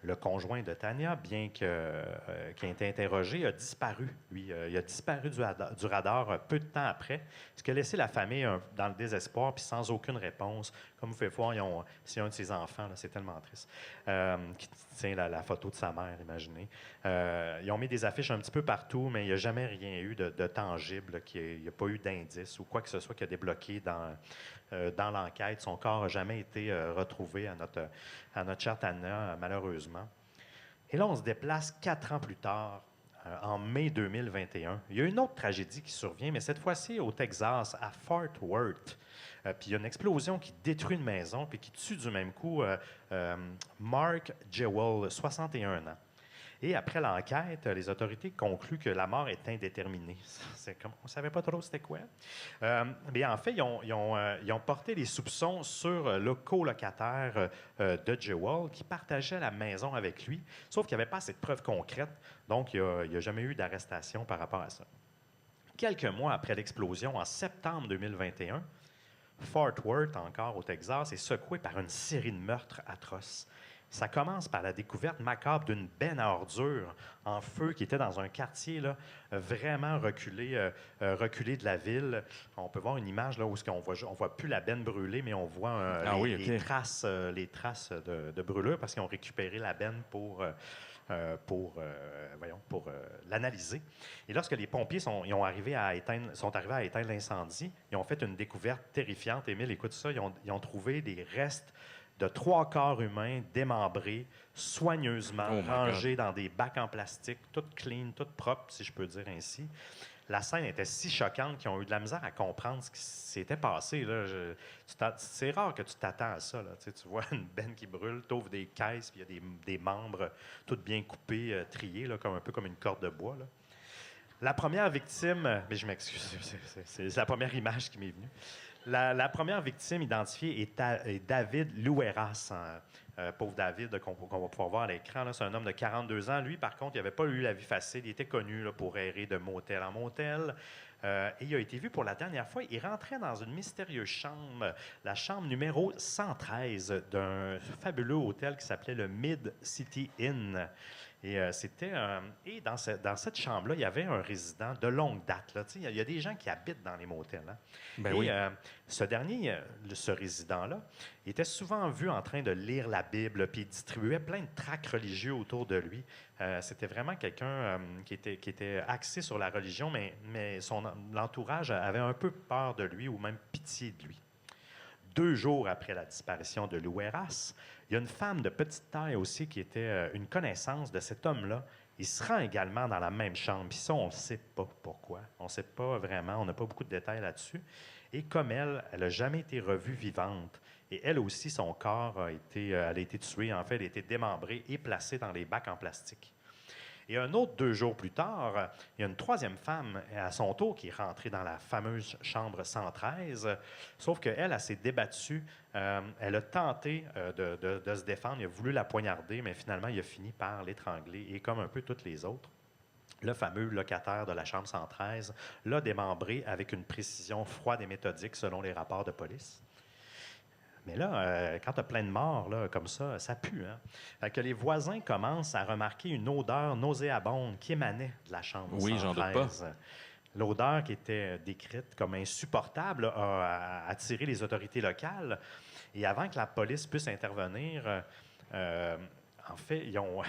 Le conjoint de Tania, bien qu'il ait été interrogé, a disparu. Lui, il a disparu du radar peu de temps après, ce qui a laissé la famille dans le désespoir puis sans aucune réponse. Comme vous pouvez voir, c'est un de ses enfants, là, c'est tellement triste, qui tient la photo de sa mère, imaginez. Ils ont mis des affiches un petit peu partout, mais il n'y a jamais rien eu de tangible, là, il n'y a pas eu d'indice ou quoi que ce soit qui a débloqué dans l'enquête. Son corps n'a jamais été retrouvé à notre chère Tania, malheureusement. Et là, on se déplace 4 ans plus tard, en mai 2021. Il y a une autre tragédie qui survient, mais cette fois-ci au Texas, à Fort Worth. Puis il y a une explosion qui détruit une maison puis qui tue du même coup Mark Jewell, 61 ans. Et après l'enquête, les autorités concluent que la mort est indéterminée. On ne savait pas trop c'était quoi. Mais en fait, ils ont porté les soupçons sur le colocataire de Jewell qui partageait la maison avec lui, sauf qu'il n'y avait pas assez de preuves concrètes, donc il n'y a jamais eu d'arrestation par rapport à ça. Quelques mois après l'explosion, en septembre 2021, Fort Worth, encore au Texas, est secoué par une série de meurtres atroces. Ça commence par la découverte macabre d'une benne à ordures en feu qui était dans un quartier là, vraiment reculé de la ville. On peut voir une image là, où on voit plus la benne brûlée, mais on voit les traces de brûlure parce qu'ils ont récupéré la benne pour l'analyser. Et lorsque les pompiers sont arrivés à éteindre l'incendie, ils ont fait une découverte terrifiante. Émile, écoute ça, ils ont trouvé des restes de 3 corps humains démembrés, soigneusement rangés dans des bacs en plastique, toutes clean, toutes propres, si je peux dire ainsi. La scène était si choquante qu'ils ont eu de la misère à comprendre ce qui s'était passé. Là. C'est rare que tu t'attends à ça. Là. Tu vois une benne qui brûle, tu ouvres des caisses, puis il y a des membres tout bien coupés, triés, là, un peu comme une corde de bois. Là. La première victime, mais je m'excuse, c'est la première image qui m'est venue. La première victime identifiée est David Loueras. Pauvre David, qu'on va pouvoir voir à l'écran. C'est un homme de 42 ans. Lui, par contre, il n'avait pas eu la vie facile. Il était connu là, pour errer de motel en motel. Et il a été vu pour la dernière fois. Il rentrait dans une mystérieuse chambre, la chambre numéro 113 d'un fabuleux hôtel qui s'appelait le Mid-City Inn. Et dans cette chambre-là, il y avait un résident de longue date. Là. Il y a des gens qui habitent dans les motels. Hein. Ce résident-là, était souvent vu en train de lire la Bible, puis il distribuait plein de tracts religieux autour de lui. C'était vraiment quelqu'un qui était axé sur la religion, mais l'entourage avait un peu peur de lui ou même pitié de lui. 2 jours après la disparition de Loueras, il y a une femme de petite taille aussi qui était une connaissance de cet homme-là. Il se rend également dans la même chambre. Puis ça, on ne sait pas pourquoi. On ne sait pas vraiment. On n'a pas beaucoup de détails là-dessus. Et comme elle n'a jamais été revue vivante. Et elle aussi, son corps elle a été tuée. En fait, elle a été démembrée et placée dans les bacs en plastique. Et un autre 2 jours plus tard, il y a une 3e femme, à son tour, qui est rentrée dans la fameuse chambre 113. Sauf qu'elle, elle s'est débattue. Elle a tenté de se défendre. Il a voulu la poignarder, mais finalement, il a fini par l'étrangler. Et comme un peu toutes les autres, le fameux locataire de la chambre 113 l'a démembré avec une précision froide et méthodique selon les rapports de police. Mais là, quand tu as plein de morts là, comme ça pue. Hein? Fait que les voisins commencent à remarquer une odeur nauséabonde qui émanait de la chambre 113. Oui, j'en doute pas. L'odeur qui était décrite comme insupportable a attiré les autorités locales. Et avant que la police puisse intervenir, en fait, ils ont...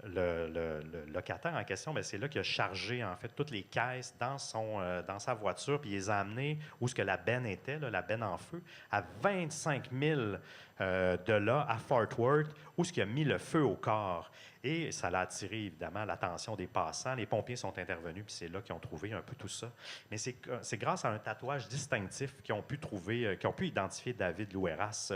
Le locataire en question, bien, c'est là qu'il a chargé en fait toutes les caisses dans sa voiture, puis il les a amenées où ce que la benne était, là, la benne en feu, à 25 000 de là, à Fort Worth, où ce qui a mis le feu au corps. Et ça l'a attiré évidemment l'attention des passants. Les pompiers sont intervenus, puis c'est là qu'ils ont trouvé un peu tout ça. Mais c'est grâce à un tatouage distinctif qu'ils ont pu identifier David Loueras,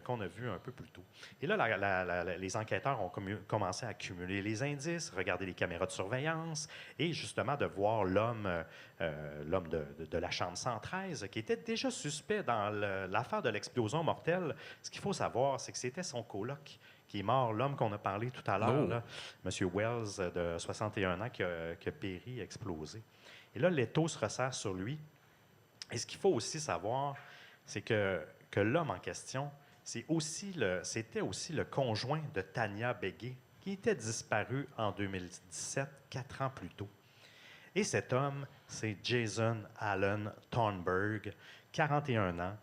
qu'on a vu un peu plus tôt. Et là, les enquêteurs ont commencé à accumuler les indices, regarder les caméras de surveillance et justement de voir l'homme de la chambre 113 qui était déjà suspect dans l'affaire de l'explosion mortelle. Ce qu'il faut savoir, c'est que c'était son coloc qui est mort, l'homme qu'on a parlé tout à l'heure, là, M. Wells, de 61 ans, qui a péri, explosé. Et là, l'étau se resserre sur lui. Et ce qu'il faut aussi savoir, c'est que l'homme en question, c'était aussi le conjoint de Tania Begay, qui était disparu en 2017, 4 ans plus tôt. Et cet homme, c'est Jason Allen Thornburg, 41 ans.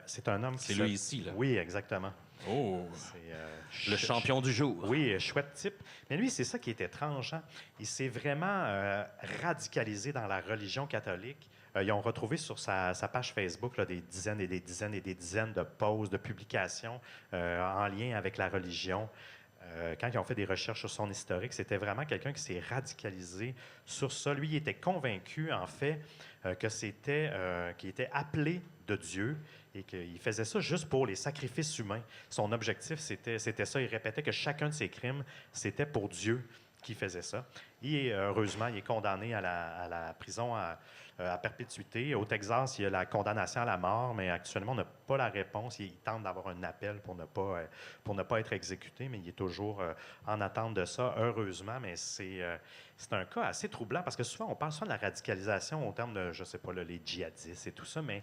C'est un homme qui... C'est lui ici, là. Oui, exactement. Oh! C'est, le champion du jour. Oui, chouette type. Mais lui, c'est ça qui est étrange. Hein? Il s'est vraiment radicalisé dans la religion catholique. Ils ont retrouvé sur sa page Facebook là, des dizaines et des dizaines et des dizaines de posts, de publications en lien avec la religion. Quand ils ont fait des recherches sur son historique, c'était vraiment quelqu'un qui s'est radicalisé sur ça. Lui, il était convaincu, en fait, qu'il était appelé de Dieu et qu'il faisait ça juste pour les sacrifices humains. Son objectif, c'était ça. Il répétait que chacun de ses crimes, c'était pour Dieu qu'il faisait ça. Et heureusement, il est condamné à la prison à perpétuité. Au Texas, il y a la condamnation à la mort, mais actuellement, on n'a pas la réponse. Il tente d'avoir un appel pour ne pas être exécuté, mais il est toujours en attente de ça, heureusement. Mais c'est un cas assez troublant parce que souvent, on parle souvent de la radicalisation au terme de, je ne sais pas, là, les djihadistes et tout ça, mais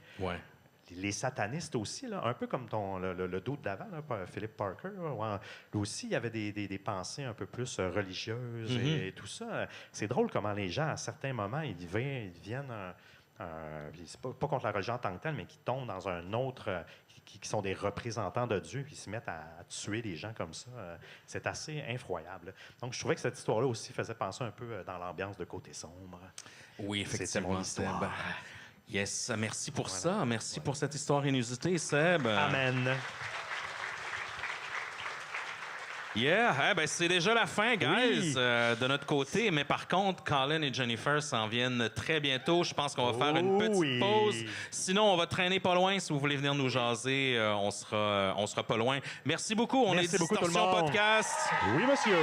les satanistes aussi, là, un peu comme le doute d'avant, là, Philip Parker. Là, lui aussi, il y avait des pensées un peu plus religieuses et tout ça. C'est drôle comment les gens, à certains moments, ils deviennent... c'est pas contre la religion en tant que telle, mais qui tombent dans un autre... qui sont des représentants de Dieu, puis ils se mettent à tuer des gens comme ça. C'est assez effroyable. Donc, je trouvais que cette histoire-là aussi faisait penser un peu dans l'ambiance de Côté sombre. Oui, C'était effectivement, mon Seb. histoire. Yes, merci pour ça. Merci pour cette histoire inusitée, Seb. Amen. Yeah, c'est déjà la fin, guys, Oui. de notre côté. Mais par contre, Colin et Jennifer s'en viennent très bientôt. Je pense qu'on va faire une petite Oui. pause. Sinon, on va traîner pas loin. Si vous voulez venir nous jaser, on sera pas loin. Merci beaucoup. On Merci est beaucoup, tout le Distorsion monde. Podcast. Oui, monsieur.